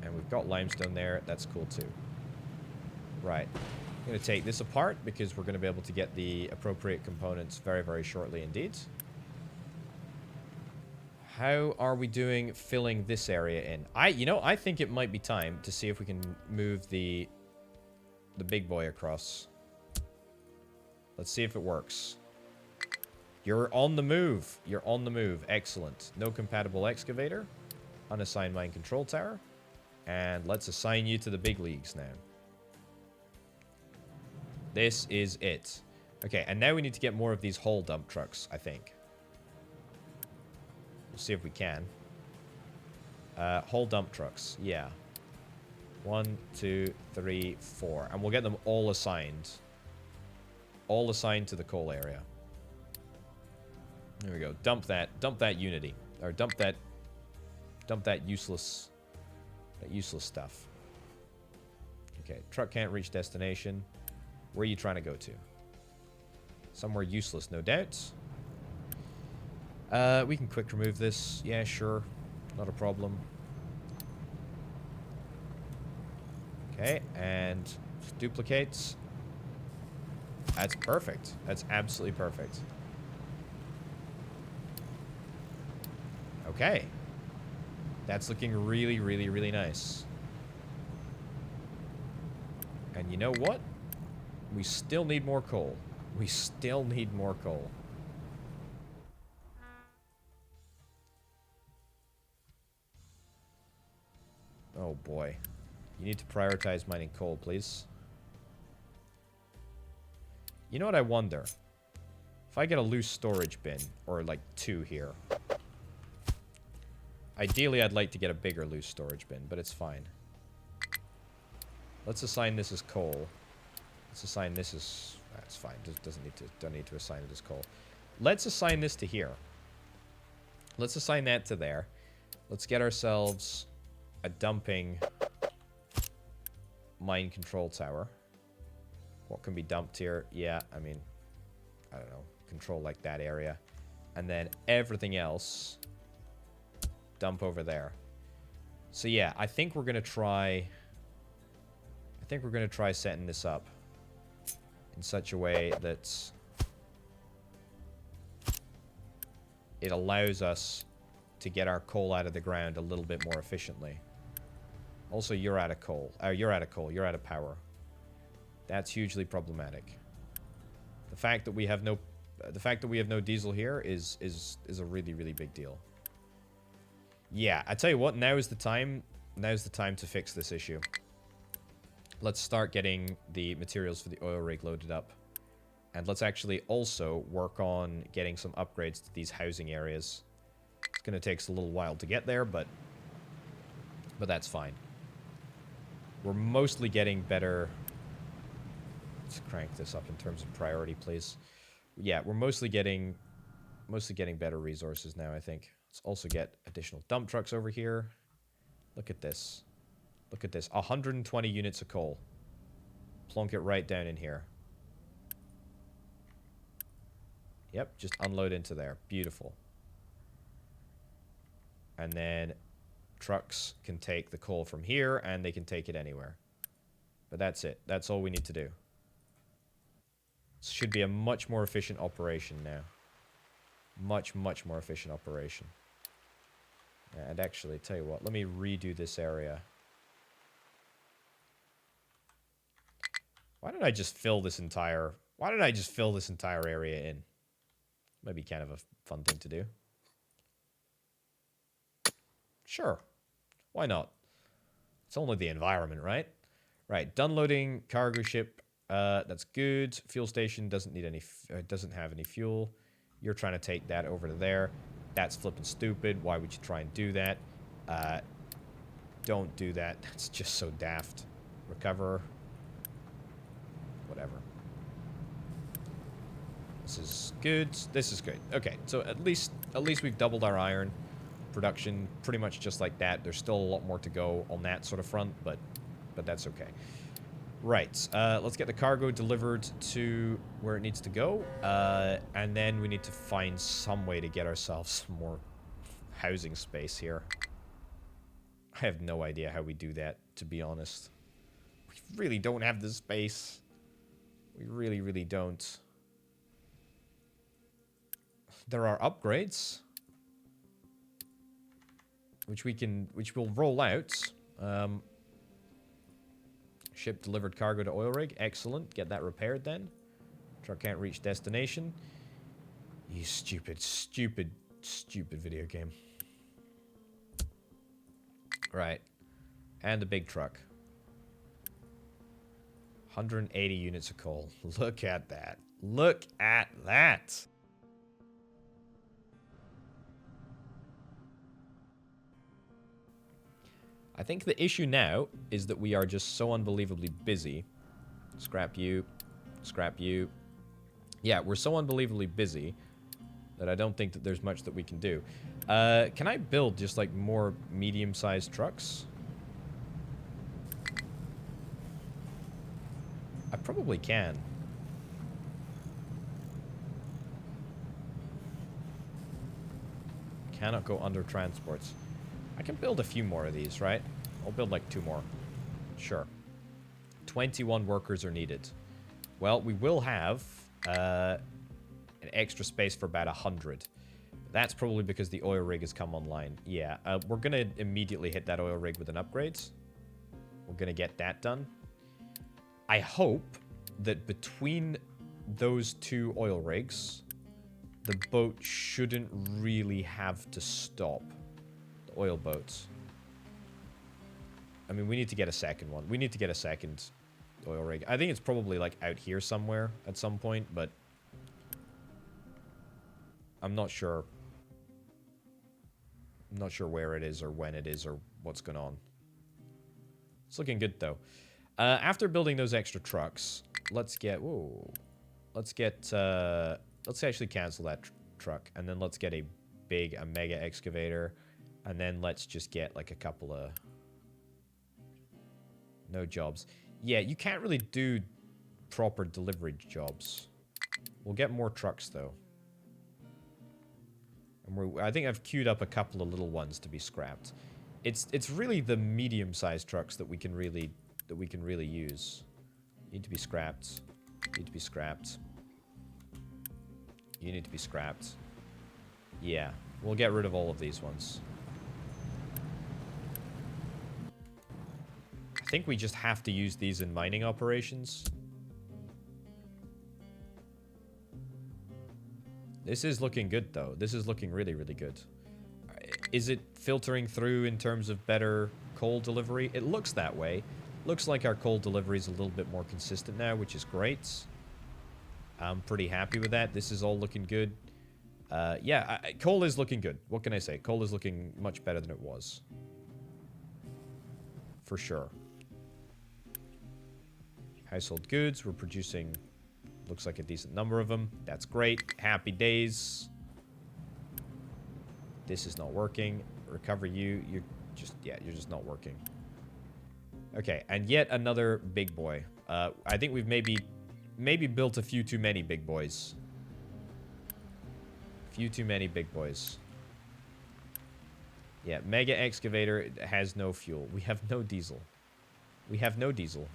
And we've got limestone there. That's cool too. Right. I'm going to take this apart because we're going to be able to get the appropriate components very, very shortly indeed. How are we doing filling this area in? I think it might be time to see if we can move the big boy across. Let's see if it works. You're on the move. You're on the move. Excellent. No compatible excavator. Unassigned mine control tower. And let's assign you to the big leagues now. This is it. Okay, and now we need to get more of these haul dump trucks, I think. We'll see if we can. Haul dump trucks. Yeah. 1, 2, 3, 4. And we'll get them all assigned. All assigned to the coal area. There we go. Dump that unity. Or dump that useless stuff. Okay, truck can't reach destination. Where are you trying to go to? Somewhere useless, no doubt. We can quick remove this. Yeah, sure. Not a problem. Okay, and duplicates. That's perfect. That's absolutely perfect. Okay. That's looking really, really, really nice. And you know what? We still need more coal. We still need more coal. Oh boy. You need to prioritize mining coal, please. You know what I wonder? If I get a loose storage bin, or like 2 here. Ideally, I'd like to get a bigger loose storage bin, but it's fine. Let's assign this as coal. Let's assign this as... That's fine. Don't need to assign it as coal. Let's assign this to here. Let's assign that to there. Let's get ourselves a dumping mine control tower. What can be dumped here? Yeah, I mean, I don't know. Control like that area. And then everything else, dump over there. So yeah, I think we're going to try... setting this up in such a way that it allows us to get our coal out of the ground a little bit more efficiently. Also, you're out of coal. You're out of coal. You're out of power. That's hugely problematic. The fact that we have no diesel here is a really, really big deal. Yeah, I tell you what, now is the time to fix this issue. Let's start getting the materials for the oil rig loaded up. And let's actually also work on getting some upgrades to these housing areas. It's going to take us a little while to get there, but that's fine. We're mostly getting better... Let's crank this up in terms of priority, please. Yeah, we're mostly getting better resources now, I think. Let's also get additional dump trucks over here. Look at this. Look at this. 120 units of coal. Plonk it right down in here. Yep, just unload into there. Beautiful. And then trucks can take the coal from here, and they can take it anywhere. But that's it. That's all we need to do. This should be a much more efficient operation now. Much, much more efficient operation. And actually, tell you what, let me redo this area. Why don't I just fill this entire area in? Might be kind of a fun thing to do. Sure. Why not? It's only the environment, right? Right, done loading cargo ship. That's good. Fuel station doesn't need any. Doesn't have any fuel. You're trying to take that over to there. That's flipping stupid. Why would you try and do that? Don't do that. That's just so daft. Recover. Whatever. This is good. This is good. Okay, so at least we've doubled our iron production, pretty much just like that. There's still a lot more to go on that sort of front, but that's okay. Right, let's get the cargo delivered to where it needs to go, and then we need to find some way to get ourselves some more housing space here. I have no idea how we do that, to be honest. We really don't have the space. We really, really don't. There are upgrades, which we'll roll out. Ship delivered cargo to oil rig. Excellent. Get that repaired then. Truck can't reach destination. You stupid, stupid, stupid video game. Right. And the big truck. 180 units of coal. Look at that. Look at that. I think the issue now is that we are just so unbelievably busy. Scrap you. Scrap you. Yeah, we're so unbelievably busy that I don't think that there's much that we can do. Can I build just, like, more medium-sized trucks? I probably can. Cannot go under transports. I can build a few more of these, right? I'll build like 2 more. Sure. 21 workers are needed. Well, we will have an extra space for about 100. That's probably because the oil rig has come online. Yeah, we're going to immediately hit that oil rig with an upgrade. We're going to get that done. I hope that between those 2 oil rigs, the boat shouldn't really have to stop. Oil boats. I mean, we need to get a second one. We need to get a second oil rig. I think it's probably, like, out here somewhere at some point, but I'm not sure. I'm not sure where it is or when it is or what's going on. It's looking good, though. After building those extra trucks, let's get... Whoa. Let's get... let's actually cancel that truck, and then let's get a mega excavator. And then let's just get, like, a couple of... No jobs. Yeah, you can't really do proper delivery jobs. We'll get more trucks, though. And I think I've queued up a couple of little ones to be scrapped. It's really the medium-sized trucks that we can really use. Need to be scrapped. Need to be scrapped. You need to be scrapped. Yeah, we'll get rid of all of these ones. I think we just have to use these in mining operations. This is looking good, though. This is looking really, really good. Is it filtering through in terms of better coal delivery? It looks that way. Looks like our coal delivery is a little bit more consistent now, which is great. I'm pretty happy with that. This is all looking good. Yeah, coal is looking good. What can I say? Coal is looking much better than it was. For sure. Household goods, we're producing, looks like a decent number of them. That's great. Happy days. This is not working. Recover you. You're just not working. Okay, and yet another big boy. I think we've maybe built a few too many big boys. Few too many big boys. Yeah, mega excavator has no fuel. We have no diesel. We have no diesel.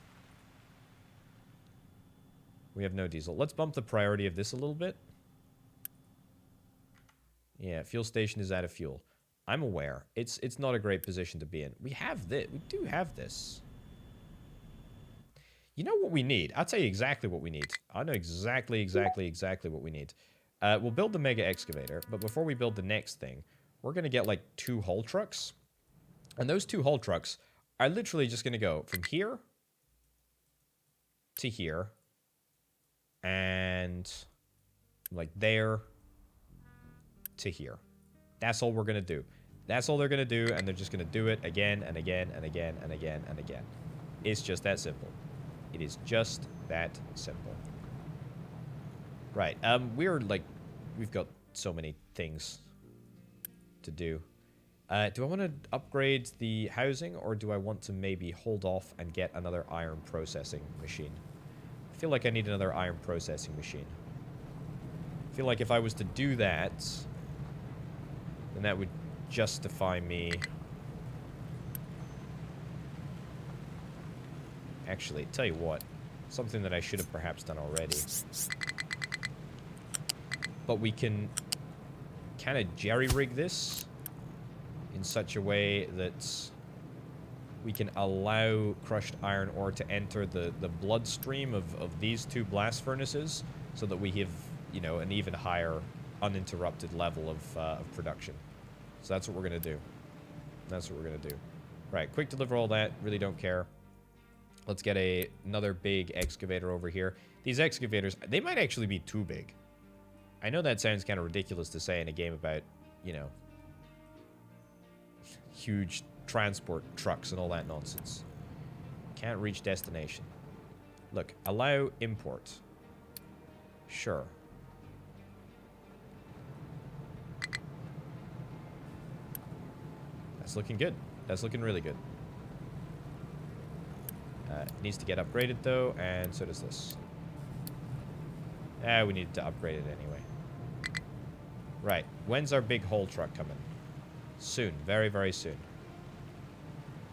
We have no diesel. Let's bump the priority of this a little bit. Yeah, fuel station is out of fuel. I'm aware. It's not a great position to be in. We have this. We do have this. You know what we need? I'll tell you exactly what we need. I know exactly what we need. We'll build the mega excavator, but before we build the next thing, we're going to get like 2 haul trucks. And those 2 haul trucks are literally just going to go from here to here. And like there to here. That's all we're going to do. That's all they're going to do, and they're just going to do it again and again and again and again and again. It's just that simple. It is just that simple. Right. We've got so many things to do. Do I want to upgrade the housing, or do I want to maybe hold off and get another iron processing machine? I feel like I need another iron processing machine. I feel like if I was to do that, then that would justify me... Actually, tell you what, something that I should have perhaps done already. But we can kind of jerry-rig this in such a way that we can allow crushed iron ore to enter the bloodstream of these two blast furnaces so that we have, you know, an even higher uninterrupted level of production. So that's what we're going to do. That's what we're going to do. Right, quick deliver all that. Really don't care. Let's get another big excavator over here. These excavators, they might actually be too big. I know that sounds kind of ridiculous to say in a game about, you know, huge transport trucks and all that nonsense. Can't reach destination. Look, allow import. Sure. That's looking good. That's looking really good. It needs to get upgraded, though, and so does this. We need to upgrade it anyway. Right. When's our big haul truck coming? Soon. Very, very soon.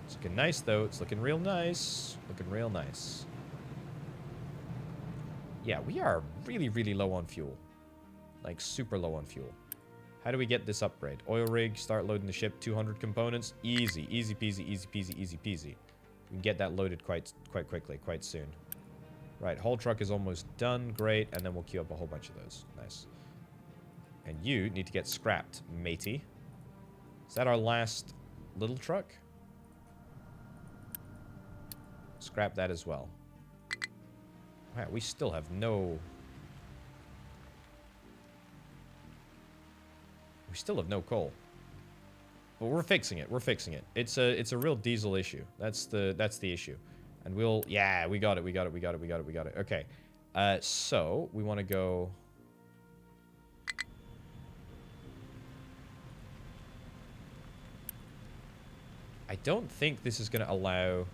It's looking nice, though. It's looking real nice. Looking real nice. Yeah, we are really, really low on fuel. Like, super low on fuel. How do we get this upgrade? Oil rig, start loading the ship, 200 components. Easy. Easy peasy, easy peasy, easy peasy. We can get that loaded quite quickly, quite soon. Right, haul truck is almost done. Great, and then we'll queue up a whole bunch of those. Nice. And you need to get scrapped, matey. Is that our last little truck? Scrap that as well. Wow, we still have no... We still have no coal. But we're fixing it. We're fixing it. It's a real diesel issue. That's the issue. And we'll... Yeah, we got it. We got it. We got it. We got it. We got it. Okay. So, we want to go... I don't think this is going to allow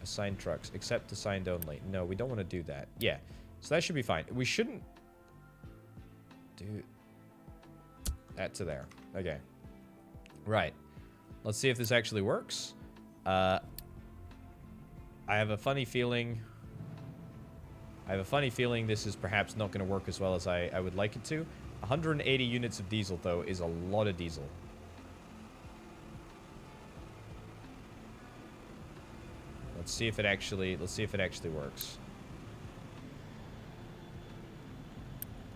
assigned trucks, except assigned only. No, we don't want to do that. Yeah. So that should be fine. We shouldn't do that to there. Okay. Right. Let's see if this actually works. I have a funny feeling... this is perhaps not going to work as well as I would like it to. 180 units of diesel, though, is a lot of diesel. Let's see if it actually works.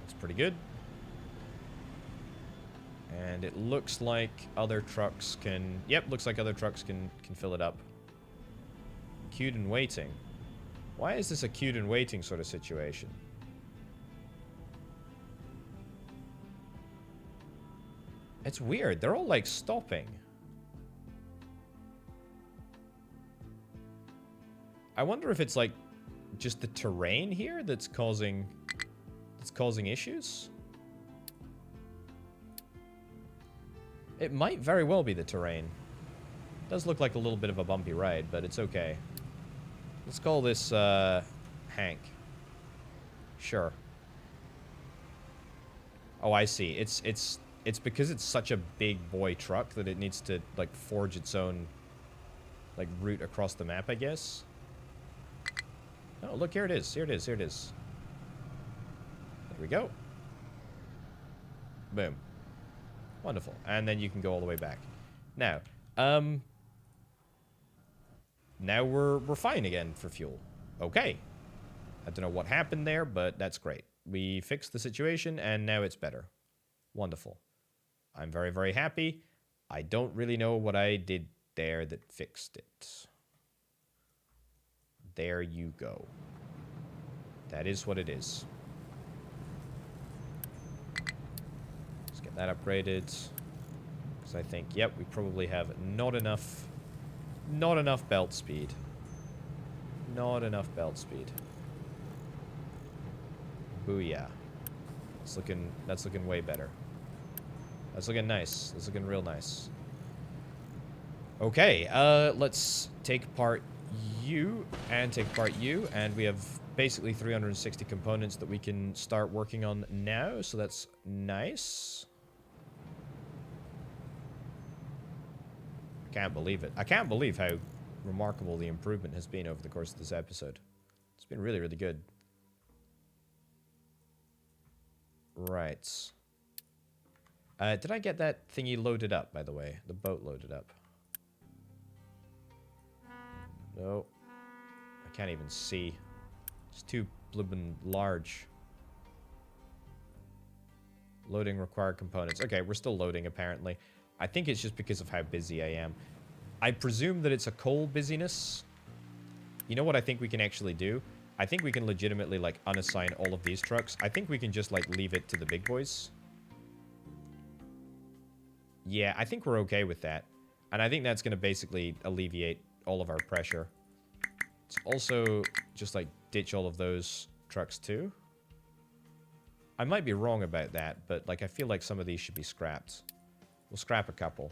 That's pretty good. And it looks like other trucks can... Yep, looks like other trucks can fill it up. Queued and waiting. Why is this a queued and waiting sort of situation? It's weird. They're all, like, stopping. I wonder if it's, like, just the terrain here that's causing issues? It might very well be the terrain. It does look like a little bit of a bumpy ride, but it's okay. Let's call this, Hank. Sure. Oh, I see. It's because it's such a big boy truck that it needs to, like, forge its own, like, route across the map, I guess. Oh, look, here it is. Here it is. Here it is. There we go. Boom. Wonderful. And then you can go all the way back. Now, now we're fine again for fuel. Okay. I don't know what happened there, but that's great. We fixed the situation, and now it's better. Wonderful. I'm very, very happy. I don't really know what I did there that fixed it. there you go. That is what it is. Let's get that upgraded. Because I think, yep, we probably have not enough belt speed. Not enough belt speed. Booyah. That's looking way better. That's looking nice. That's looking real nice. Okay, let's take apart you and take apart you, and we have basically 360 components that we can start working on now, so that's nice. I can't believe it. I can't believe how remarkable the improvement has been over the course of this episode. It's been really, really good. Right. Did I get that thingy loaded up, by the way? The boat loaded up. No. I can't even see. It's too blibbin' large. Loading required components. Okay, we're still loading, apparently. I think it's just because of how busy I am. I presume that it's a coal busyness. You know what I think we can actually do? I think we can legitimately, like, unassign all of these trucks. I think we can just, like, leave it to the big boys. Yeah, I think we're okay with that. And I think that's going to basically alleviate all of our pressure. Let's also just, like, ditch all of those trucks, too. I might be wrong about that, but, like, I feel like some of these should be scrapped. We'll scrap a couple.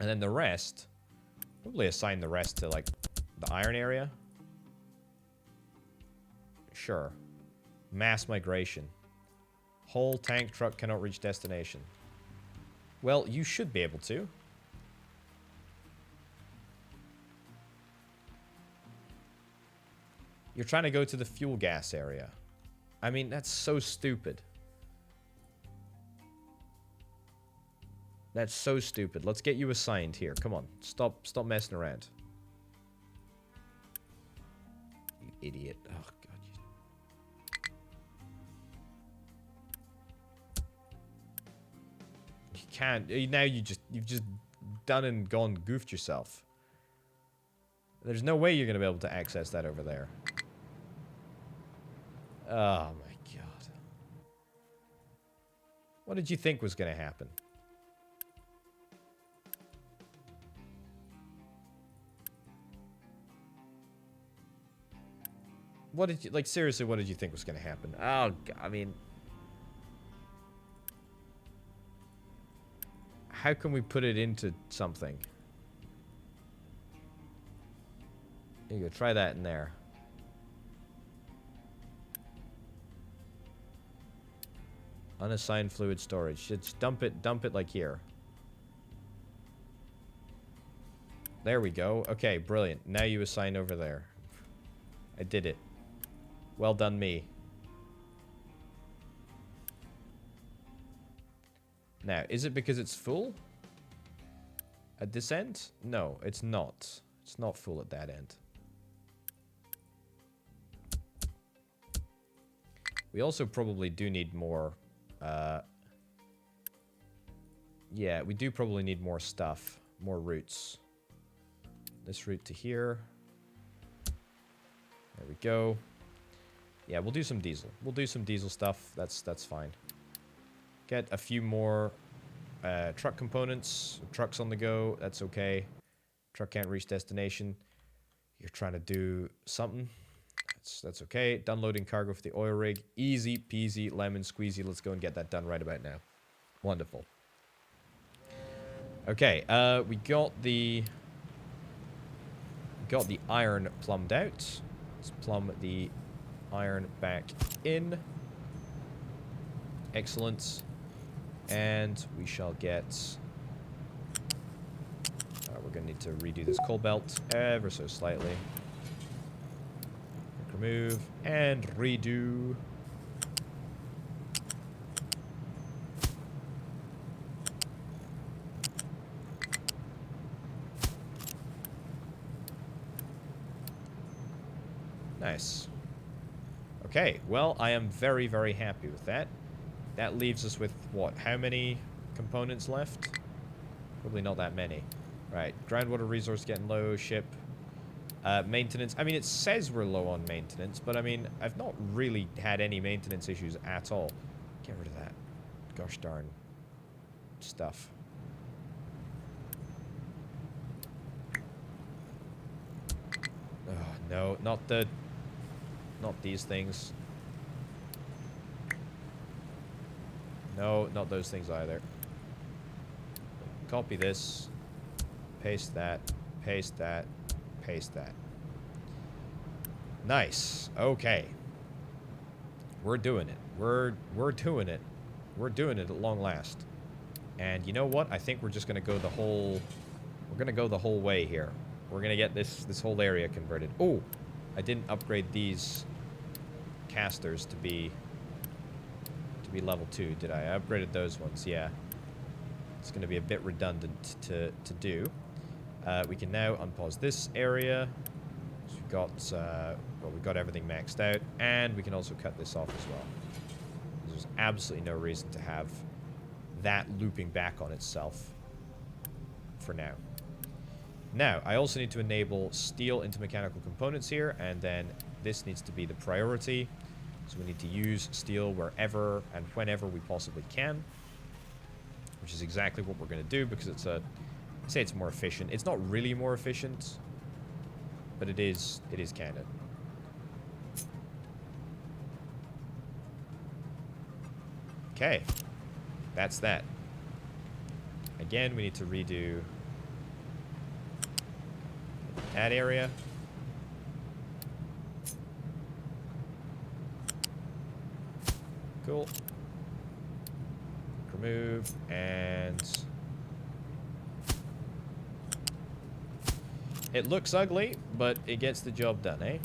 And then the rest, probably assign the rest to, like, the iron area. Sure. Mass migration. Whole tank truck cannot reach destination. Well, you should be able to. You're trying to go to the fuel gas area. I mean, that's so stupid. That's so stupid. Let's get you assigned here. Come on. Stop messing around. You idiot. Oh, God. You can't. Now you've just done and gone goofed yourself. There's no way you're going to be able to access that over there. Oh, my God. What did you think was going to happen? What did you, like, seriously, what did you think was going to happen? Oh, God, I mean... How can we put it into something? There you go, try that in there. Unassigned fluid storage. Just dump it like here. There we go. Okay, brilliant. Now you assign over there. I did it. Well done, me. Now, is it because it's full? At this end? No, it's not. It's not full at that end. We also probably do need more... yeah, we do probably need more stuff. More routes. This route to here. There we go. Yeah, we'll do some diesel. We'll do some diesel stuff. That's fine. Get a few more truck components. Trucks on the go. That's okay. Truck can't reach destination. You're trying to do something. That's okay. Done loading cargo for the oil rig. Easy peasy lemon squeezy. Let's go and get that done right about now. Wonderful. Okay, we got the iron plumbed out. Let's plumb the iron back in. Excellent. And we shall get... we're going to need to redo this coal belt ever so slightly. Remove and redo. Nice. Okay, well, I am very, very happy with that. That leaves us with, what, how many components left? Probably not that many. Right, groundwater resource getting low, ship. Maintenance. I mean, it says we're low on maintenance, but I mean, I've not really had any maintenance issues at all. Get rid of that. Gosh darn stuff. Oh, no, not these things. No, not those things either. Copy this. Paste that. Paste that. Paste that. Nice. Okay. We're doing it. We're doing it. We're doing it at long last. And you know what? I think we're just gonna go the whole way here. We're gonna get this whole area converted. Oh, I didn't upgrade these casters to be level 2, did I? I upgraded those ones, yeah. It's gonna be a bit redundant to do. We can now unpause this area. So we've got well, we've got everything maxed out, and we can also cut this off as well. There's absolutely no reason to have that looping back on itself for now. Now, I also need to enable steel into mechanical components here, and then this needs to be the priority. So we need to use steel wherever and whenever we possibly can, which is exactly what we're going to do because it's I say it's more efficient. It's not really more efficient, but it is kind of. Okay, that's that. Again, we need to redo that area. Cool. Remove and it looks ugly, but it gets the job done, eh?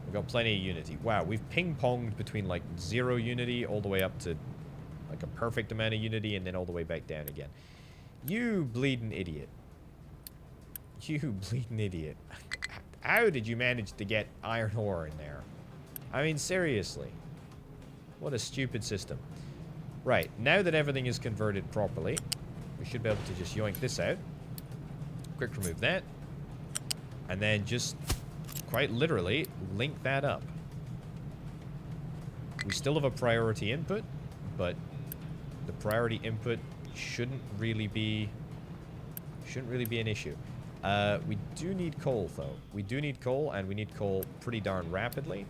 We've got plenty of unity. Wow, we've ping-ponged between like 0 unity all the way up to like a perfect amount of unity and then all the way back down again. You bleeding idiot. You bleeding idiot. How did you manage to get iron ore in there? I mean, seriously. What a stupid system. Right, now that everything is converted properly, we should be able to just yoink this out. Quick remove that. And then just, quite literally, link that up. We still have a priority input, but the priority input shouldn't really be an issue. We do need coal, though. We do need coal, and we need coal pretty darn rapidly.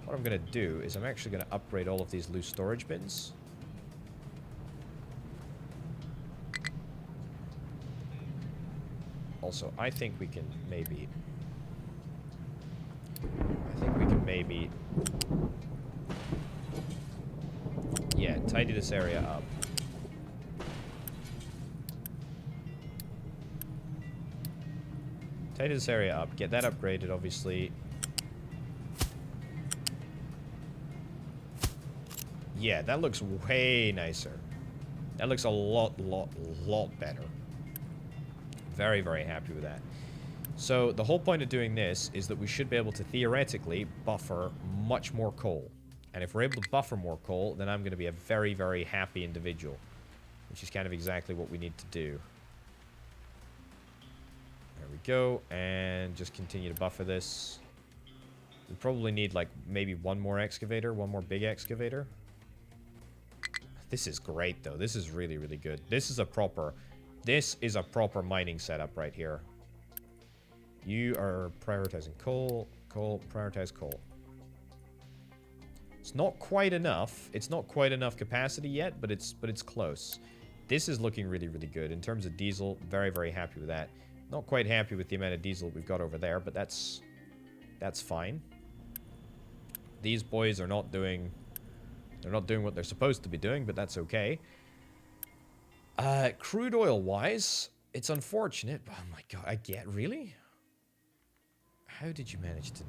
What I'm going to do is I'm actually going to upgrade all of these loose storage bins. Also, I think we can maybe... Yeah, tidy this area up. Tidy this area up. Get that upgraded, obviously. Yeah, that looks way nicer. That looks a lot better. Very, very happy with that. So, the whole point of doing this is that we should be able to theoretically buffer much more coal. And if we're able to buffer more coal, then I'm going to be a very, very happy individual. Which is kind of exactly what we need to do. There we go. And just continue to buffer this. We probably need, like, maybe one more excavator. One more big excavator. This is great, though. This is really, really good. This is a proper mining setup right here. You are prioritizing coal, prioritize coal. It's not quite enough. It's not quite enough capacity yet, but it's close. This is looking really, really good. In terms of diesel, very, very happy with that. Not quite happy with the amount of diesel we've got over there, but that's fine. These boys are not doing... They're not doing what they're supposed to be doing, but that's okay. Crude oil-wise, it's unfortunate. Oh my god, really? How did you manage to...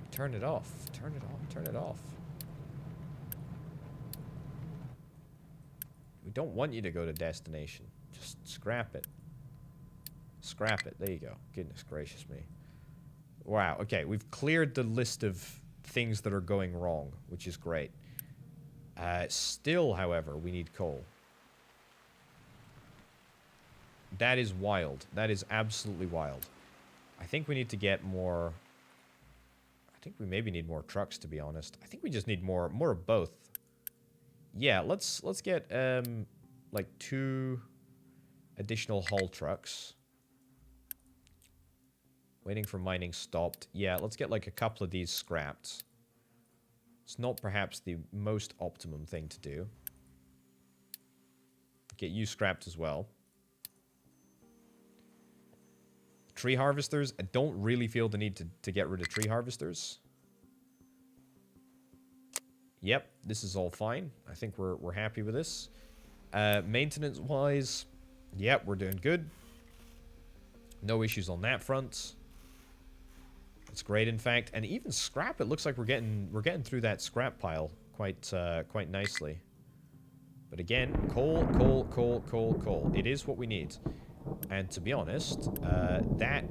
Turn it off. Turn it off. Turn it off. We don't want you to go to destination. Just scrap it. Scrap it. There you go. Goodness gracious me. Wow, okay, we've cleared the list of things that are going wrong, which is great. Still, however, we need coal. That is wild. That is absolutely wild. I think we need to get more... I think we maybe need more trucks, to be honest. I think we just need more of both. Yeah, let's get, like 2 additional haul trucks. Waiting for mining stopped. Yeah, let's get like a couple of these scrapped. It's not perhaps the most optimum thing to do. Get you scrapped as well. Tree harvesters. I don't really feel the need to get rid of tree harvesters. Yep, this is all fine. I think we're happy with this. Maintenance-wise, yep, we're doing good. No issues on that front. That's great, in fact. And even scrap, it looks like we're getting through that scrap pile quite nicely. But again, coal. It is what we need. And to be honest, that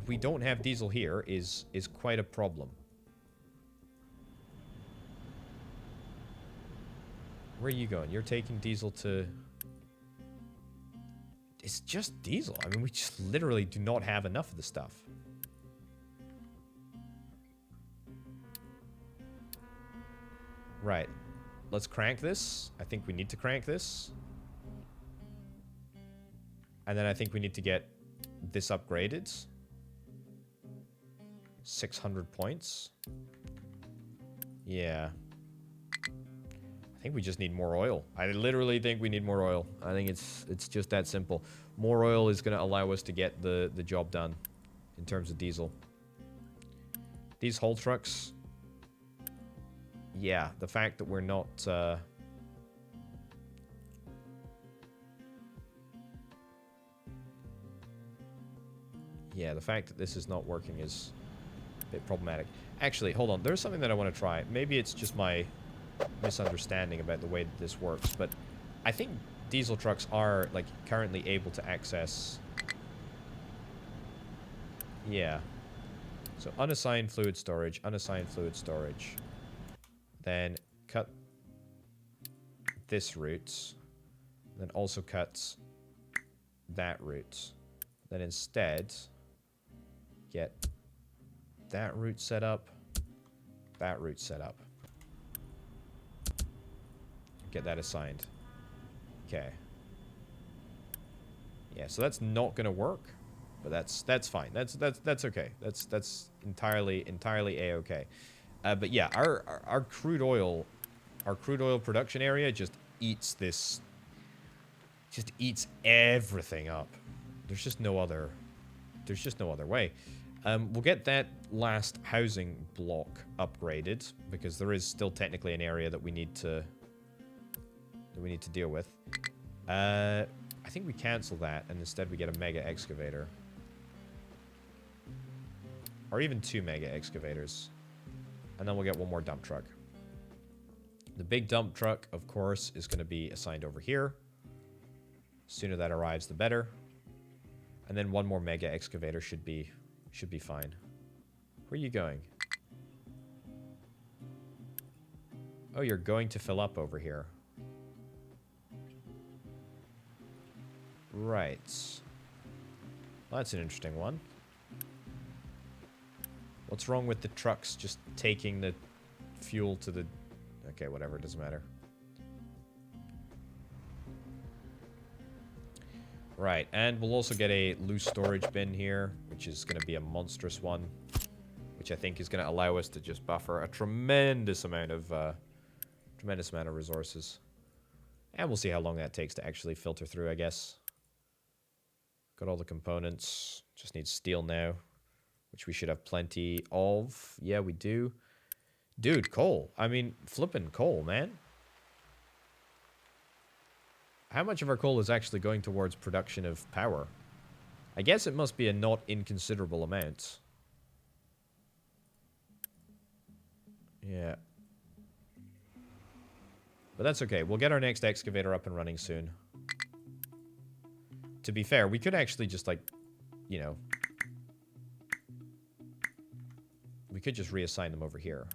we don't have diesel here is quite a problem. Where are you going? You're taking diesel to... It's just diesel. I mean, we just literally do not have enough of the stuff. Right. Let's crank this. I think we need to crank this. And then I think we need to get this upgraded. 600 points. Yeah. I think we just need more oil. I literally think we need more oil. I think it's just that simple. More oil is going to allow us to get the job done in terms of diesel. These haul trucks... Yeah, the fact that we're not... Yeah, the fact that this is not working is a bit problematic. Actually, hold on. There's something that I want to try. Maybe it's just my misunderstanding about the way that this works, but I think diesel trucks are, like, currently able to access... Yeah. So, unassigned fluid storage, Then cut this route. Then also cut that route. Then instead, get that route set up, that route set up. Get that assigned. Okay. Yeah, so that's not gonna work, but that's fine. That's okay. That's entirely a-okay. But yeah, our crude oil production area just eats this, just eats everything up. There's just no other way. We'll get that last housing block upgraded because there is still technically an area that we need to deal with. I think we cancel that and instead we get a mega excavator. Or even 2 mega excavators. And then we'll get 1 more dump truck. The big dump truck, of course, is going to be assigned over here. The sooner that arrives, the better. And then 1 more mega excavator should be fine. Where are you going? Oh, you're going to fill up over here. Right. Well, that's an interesting one. What's wrong with the trucks just taking the fuel to the... Okay, whatever, it doesn't matter. Right, and we'll also get a loose storage bin here, which is going to be a monstrous one, which I think is going to allow us to just buffer a tremendous amount of resources. And we'll see how long that takes to actually filter through, I guess. Got all the components. Just need steel now, which we should have plenty of. Yeah, we do. Dude, coal. I mean, flipping coal, man. How much of our coal is actually going towards production of power? I guess it must be a not inconsiderable amount. Yeah. But that's okay. We'll get our next excavator up and running soon. To be fair, we could actually just, like, you know... We could just reassign them over here.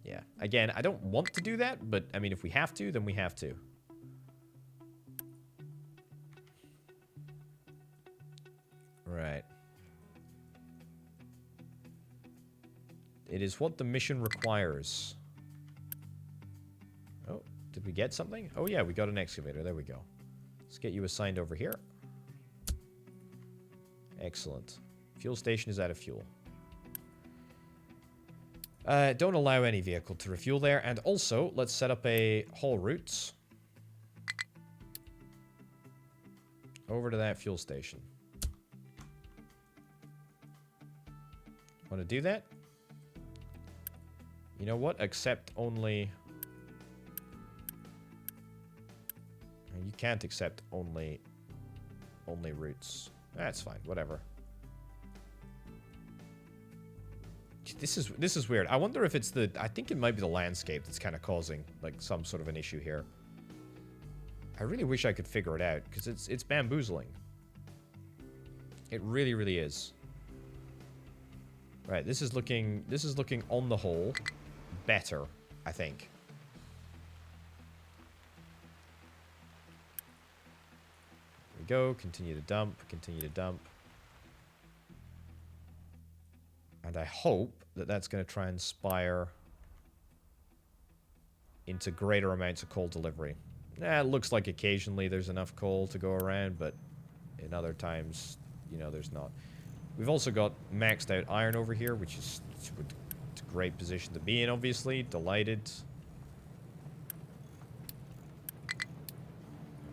Yeah, Again, I don't want to do that, but, I mean, if we have to, then we have to. Right. It is what the mission requires. Oh, did we get something? Oh, yeah, we got an excavator. There we go. Let's get you assigned over here. Excellent. Fuel station is out of fuel. Don't allow any vehicle to refuel there. And also, let's set up a haul route over to that fuel station. Want to do that? You know what? Accept only... You can't accept only routes. That's fine. Whatever. This is weird. I wonder if it's the... I think it might be the landscape that's kind of causing, like, some sort of an issue here. I really wish I could figure it out, because it's bamboozling. It really, really is. Right, this is looking on the whole better, I think. There we go. Continue to dump. Continue to dump. And I hope that that's going to try and inspire into greater amounts of coal delivery. It looks like occasionally there's enough coal to go around, but in other times, you know, there's not. We've also got maxed out iron over here, which is a great position to be in, obviously. Delighted.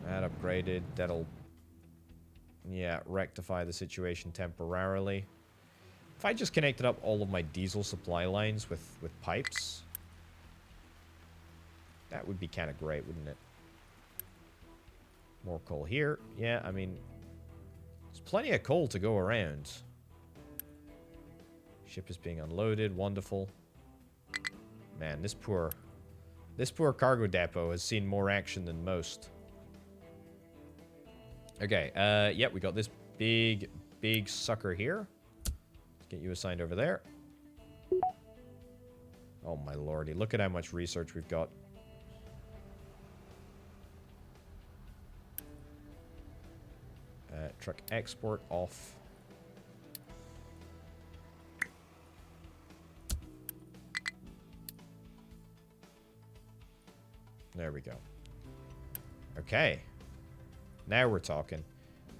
That upgraded. That'll, yeah, rectify the situation temporarily. If I just connected up all of my diesel supply lines with pipes, that would be kind of great, wouldn't it? More coal here. Yeah, I mean, there's plenty of coal to go around. Ship is being unloaded. Wonderful. Man, this poor cargo depot has seen more action than most. Okay, yep, we got this big sucker here. Let's get you assigned over there. Oh my lordy, look at how much research we've got. Truck export off. There we go. Okay. Now we're talking.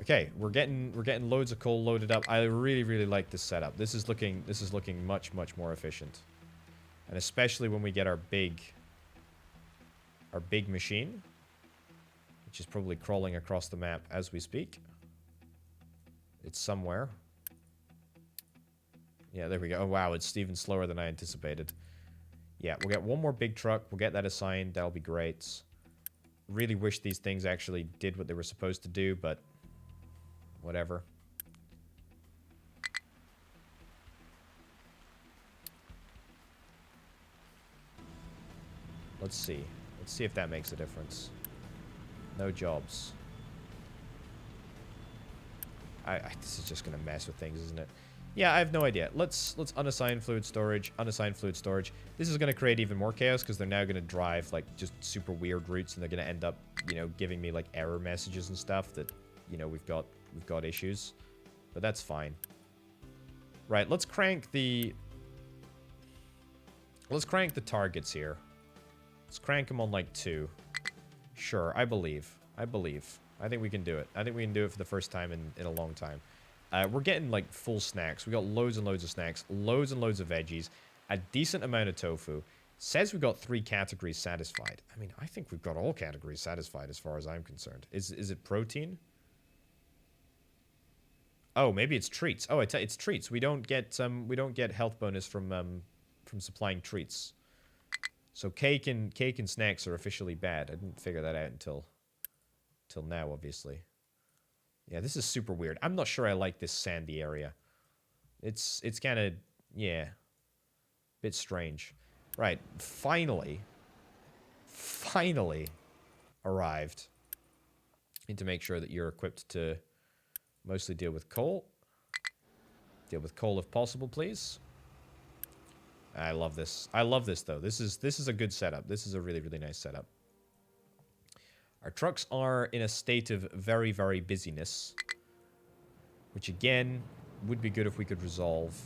Okay, we're getting loads of coal loaded up. I really like this setup. This is looking much more efficient. And especially when we get our big machine, which is probably crawling across the map as we speak. It's somewhere. Yeah, there we go. Oh, wow, it's even slower than I anticipated. Yeah, we'll get one more big truck. We'll get that assigned. That'll be great. Really wish these things actually did what they were supposed to do, but whatever. Let's see. Let's see if that makes a difference. No jobs. This is just going to mess with things, isn't it? Yeah, I have no idea. Let's unassign fluid storage, unassign fluid storage. This is going to create even more chaos because they're now going to drive like just super weird routes and they're going to end up, you know, giving me like error messages and stuff that, you know, we've got issues. But that's fine. Right, let's crank the targets here. Let's crank them on like 2. Sure, I believe. I think we can do it. I think we can do it for the first time in a long time. We're getting, like, full snacks. We got loads and loads of snacks. Loads and loads of veggies. A decent amount of tofu. Says we got 3 categories satisfied. I mean, I think we've got all categories satisfied as far as I'm concerned. Is it protein? Oh, maybe it's treats. Oh, it's treats. We don't get health bonus from supplying treats. So cake and snacks are officially bad. I didn't figure that out until now, obviously. Yeah, this is super weird. I'm not sure I like this sandy area. It's kind of, yeah, bit strange. Right, finally arrived. Need to make sure that you're equipped to mostly deal with coal. Deal with coal if possible, please. I love this. I love this, though. This is a good setup. This is a really, really nice setup. Our trucks are in a state of very, very busyness. Which, again, would be good if we could resolve.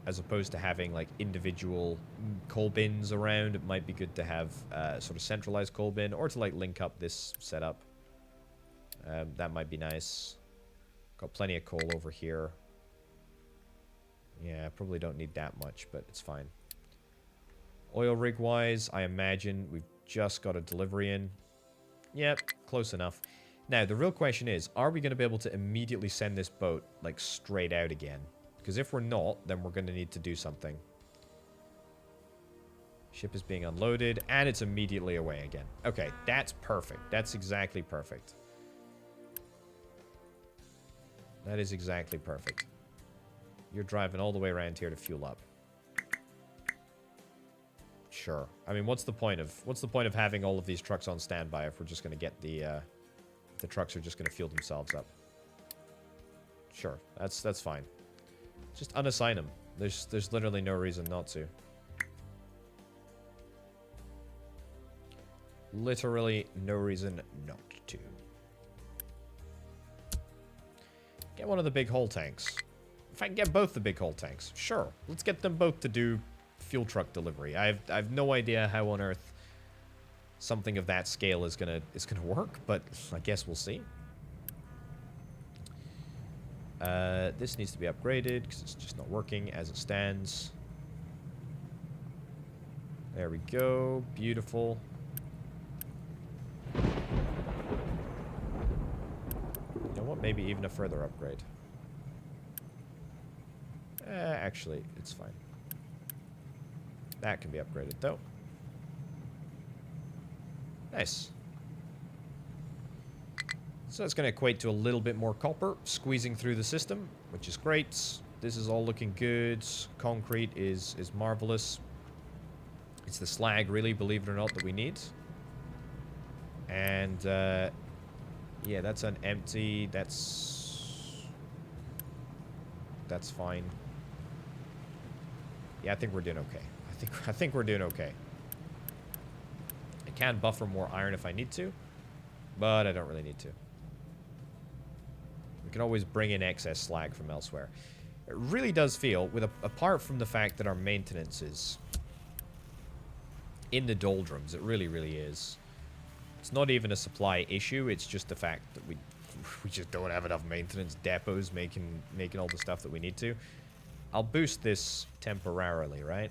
As opposed to having, like, individual coal bins around. It might be good to have sort of centralized coal bin. Or to, like, link up this setup. That might be nice. Got plenty of coal over here. Yeah, probably don't need that much, but it's fine. Oil rig-wise, I imagine we've just got a delivery in. Yep, close enough. Now, the real question is, are we going to be able to immediately send this boat, like, straight out again? Because if we're not, then we're going to need to do something. Ship is being unloaded, and it's immediately away again. Okay, that's perfect. That's exactly perfect. That is exactly perfect. You're driving all the way around here to fuel up. Sure. I mean, what's the point of having all of these trucks on standby if we're just going to get the trucks are just going to fuel themselves up? Sure. That's fine. Just unassign them. There's literally no reason not to. Literally no reason not to. Get one of the big hull tanks. If I can get both the big hull tanks, sure. Let's get them both to do fuel truck delivery. I have no idea how on earth something of that scale is gonna work, but I guess we'll see. This needs to be upgraded because it's just not working as it stands. There we go. Beautiful. You know what? Maybe even a further upgrade. Actually, it's fine. That can be upgraded, though. Nice. So that's going to equate to a little bit more copper squeezing through the system, which is great. This is all looking good. Concrete is marvelous. It's the slag, really, believe it or not, that we need. And, yeah, that's an empty. That's fine. Yeah, I think we're doing okay. I think we're doing okay. I can buffer more iron if I need to, but I don't really need to. We can always bring in excess slag from elsewhere. It really does feel, apart from the fact that our maintenance is in the doldrums, it really, really is. It's not even a supply issue, it's just the fact that we just don't have enough maintenance depots making all the stuff that we need to. I'll boost this temporarily, right?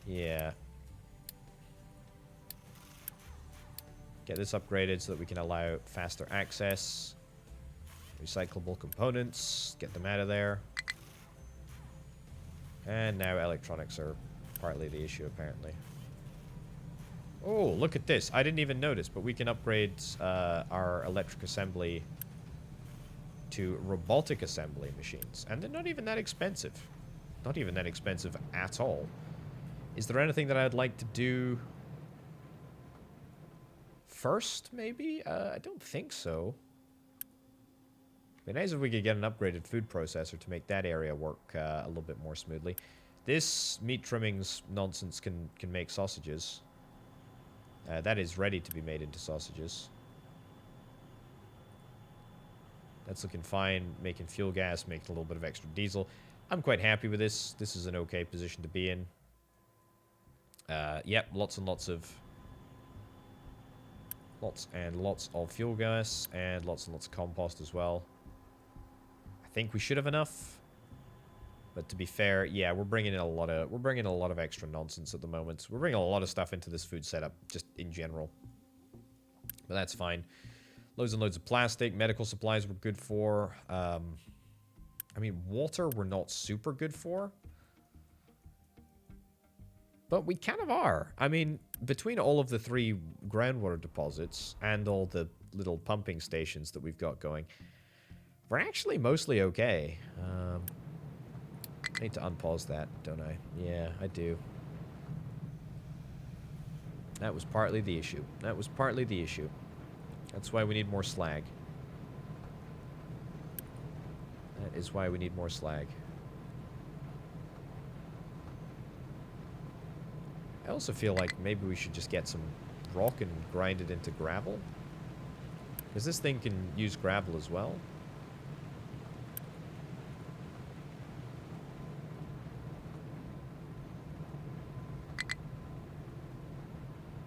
Yeah. Get this upgraded so that we can allow faster access. Recyclable components. Get them out of there. And now electronics are partly the issue, apparently. Oh, look at this. I didn't even notice, but we can upgrade our electric assembly to robotic assembly machines. And they're not even that expensive. Not even that expensive at all. Is there anything that I'd like to do first, maybe? I don't think so. It'd be nice if we could get an upgraded food processor to make that area work a little bit more smoothly. This meat trimmings nonsense can make sausages. That is ready to be made into sausages. That's looking fine. Making fuel gas, making a little bit of extra diesel. I'm quite happy with this. This is an okay position to be in. Yep, lots and lots of fuel gas and lots of compost as well. I think we should have enough. But to be fair, yeah, we're bringing in a lot of extra nonsense at the moment. We're bringing a lot of stuff into this food setup, just in general. But that's fine. Loads and loads of plastic. Medical supplies we're good for. I mean, water we're not super good for. But we kind of are. I mean, between all of the 3 groundwater deposits and all the little pumping stations that we've got going, we're actually mostly okay. I need to unpause that, don't I? Yeah, I do. That was partly the issue. That was partly the issue. That's why we need more slag. That is why we need more slag. I also feel like maybe we should just get some rock and grind it into gravel. Because this thing can use gravel as well.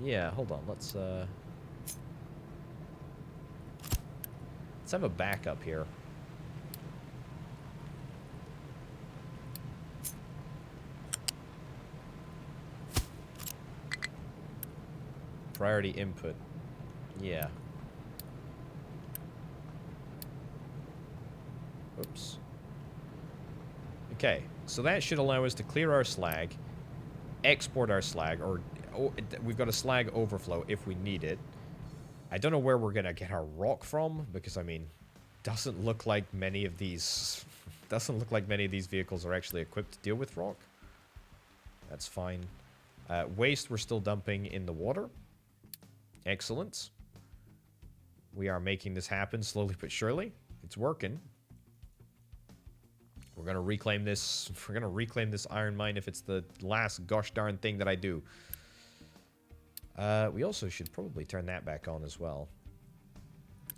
Yeah, hold on. Let's have a backup here. Priority input. Yeah. Oops. Okay, so that should allow us to clear our slag, export our slag, or we've got a slag overflow if we need it. I don't know where we're gonna get our rock from, because I mean, doesn't look like many of these vehicles are actually equipped to deal with rock. That's fine. Waste we're still dumping in the water. Excellent. We are making this happen slowly but surely. It's working. We're gonna reclaim this. We're gonna reclaim this iron mine if it's the last gosh darn thing that I do. We also should probably turn that back on as well.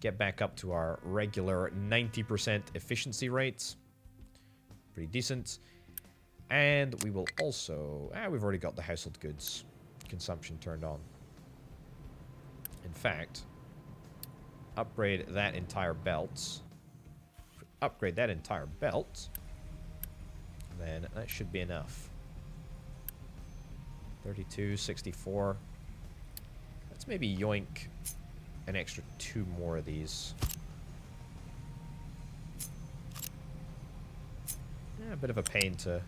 Get back up to our regular 90% efficiency rates. Pretty decent. And we will also... we've already got the household goods consumption turned on. In fact, upgrade that entire belt. Upgrade that entire belt. Then that should be enough. 32, 64. Let's maybe yoink an extra 2 more of these. Yeah, a bit of a pain to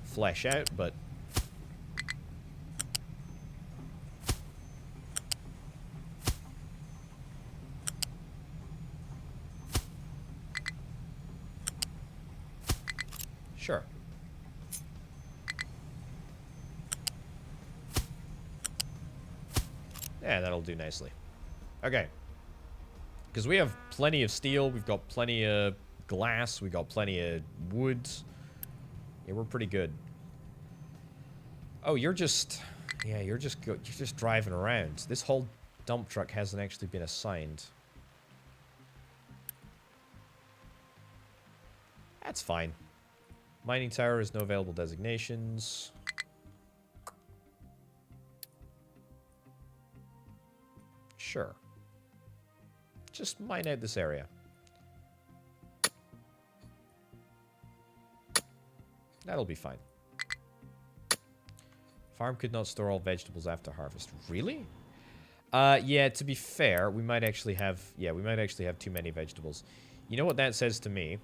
flesh out, but sure. Yeah, that'll do nicely. Okay. Because we have plenty of steel, we've got plenty of glass, we got plenty of wood. Yeah, we're pretty good. Oh, you're just... yeah, you're just driving around. This whole dump truck hasn't actually been assigned. That's fine. Mining tower has no available designations. Sure. Just mine out this area. That'll be fine. Farm could not store all vegetables after harvest. Really? Yeah, to be fair, we might actually have... yeah, we might actually have too many vegetables. You know what that says to me?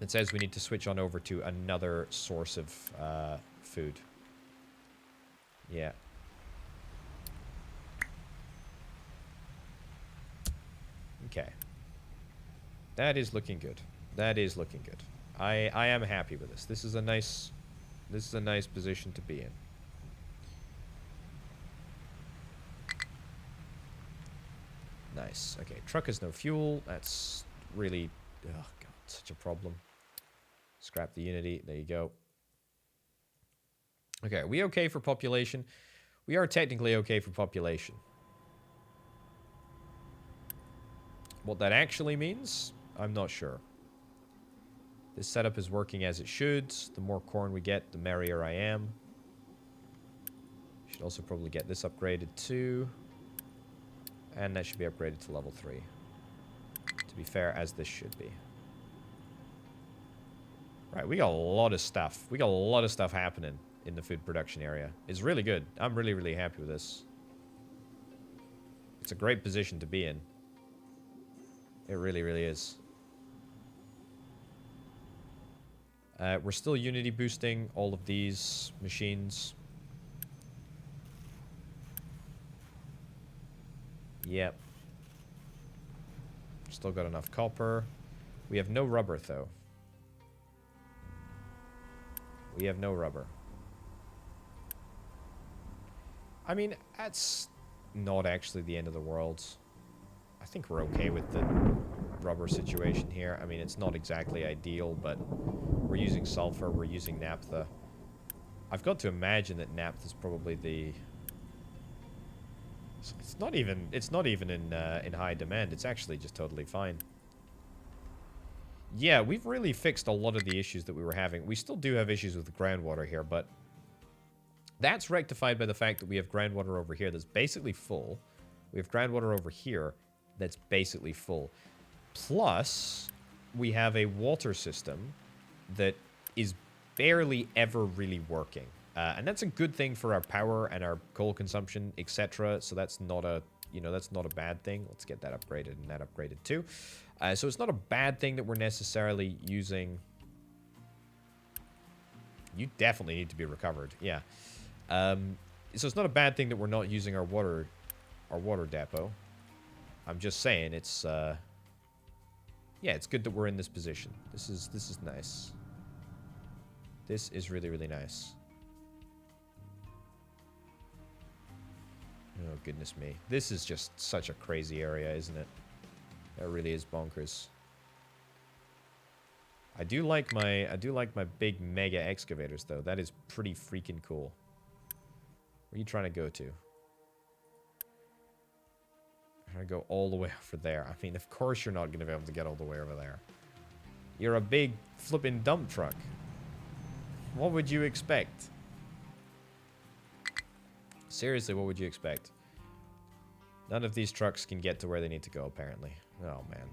It says we need to switch on over to another source of food. Yeah. Okay. That is looking good. That is looking good. I am happy with this. This is a nice position to be in. Nice. Okay, truck has no fuel. That's really... oh god, such a problem. Scrap the Unity. There you go. Okay, are we okay for population? We are technically okay for population. What that actually means, I'm not sure. This setup is working as it should. The more corn we get, the merrier I am. Should also probably get this upgraded too. And that should be upgraded to level 3. To be fair, as this should be. Right, we got a lot of stuff. We got a lot of stuff happening in the food production area. It's really good. I'm really, really happy with this. It's a great position to be in. It really, really is. We're still Unity boosting all of these machines. Yep. Still got enough copper. We have no rubber, though. We have no rubber. I mean, that's not actually the end of the world. I think we're okay with the rubber situation here. I mean, it's not exactly ideal, but we're using sulfur, we're using naphtha. I've got to imagine that naphtha is probably the... It's not even in high demand. It's actually just totally fine. Yeah, we've really fixed a lot of the issues that we were having. We still do have issues with the groundwater here, but that's rectified by the fact that we have groundwater over here that's basically full. We have groundwater over here that's basically full. Plus, we have a water system that is barely ever really working. And that's a good thing for our power and our coal consumption, etc. So that's not a, that's not a bad thing. Let's get that upgraded and that upgraded too. So it's not a bad thing that we're necessarily using. You definitely need to be recovered. Yeah. So it's not a bad thing that we're not using our water depot. I'm just saying it's yeah, it's good that we're in this position. This is nice. This is really, really nice. Oh, goodness me. This is just such a crazy area, isn't it? It really is bonkers. I do like my big mega excavators though. That is pretty freaking cool. Where are you trying to go to? I'm trying to go all the way over there. I mean, of course you're not going to be able to get all the way over there. You're a big flipping dump truck. What would you expect? Seriously, what would you expect? None of these trucks can get to where they need to go, apparently. Oh, man.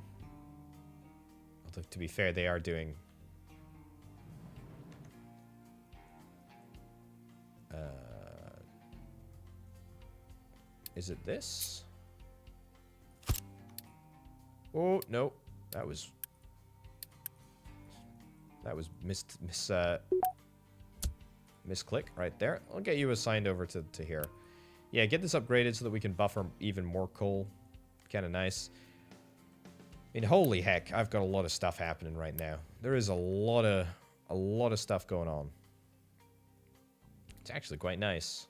Although, to be fair, they are doing... Is it this? Oh, no. That was misclick right there. I'll get you assigned over to here. Yeah, get this upgraded so that we can buffer even more coal. Kind of nice. I mean, holy heck, I've got a lot of stuff happening right now. There is a lot of stuff going on. It's actually quite nice.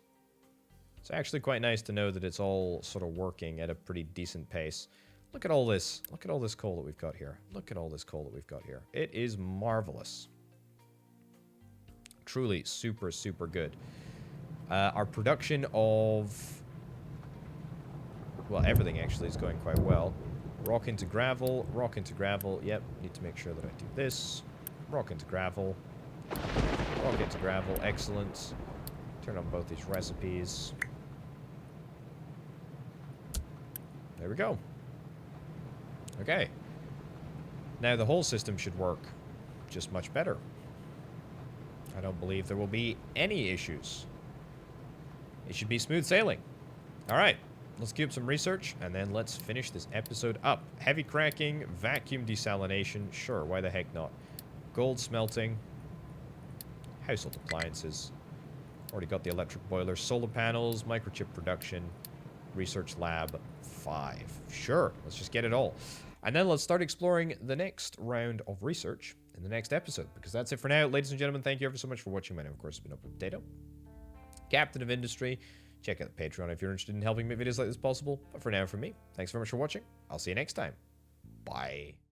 It's actually quite nice to know that it's all sort of working at a pretty decent pace. Look at all this. Look at all this coal that we've got here. Look at all this coal that we've got here. It is marvelous. Truly super, super good. Our production of... Well, everything actually is going quite well. Rock into gravel. Rock into gravel. Yep, need to make sure that I do this. Rock into gravel. Rock into gravel. Excellent. Turn on both these recipes. There we go. Okay. Now the whole system should work just much better. I don't believe there will be any issues. It should be smooth sailing. All right. Let's keep up some research, and then let's finish this episode up. Heavy cracking, vacuum desalination. Sure, why the heck not? Gold smelting. Household appliances. Already got the electric boiler. Solar panels, microchip production. Research lab 5. Sure, let's just get it all. And then let's start exploring the next round of research in the next episode, because that's it for now. Ladies and gentlemen, thank you ever so much for watching. My name, of course, has been Open Potato, Captain of Industry. Check out the Patreon if you're interested in helping make videos like this possible. But for now, from me, thanks very much for watching. I'll see you next time. Bye.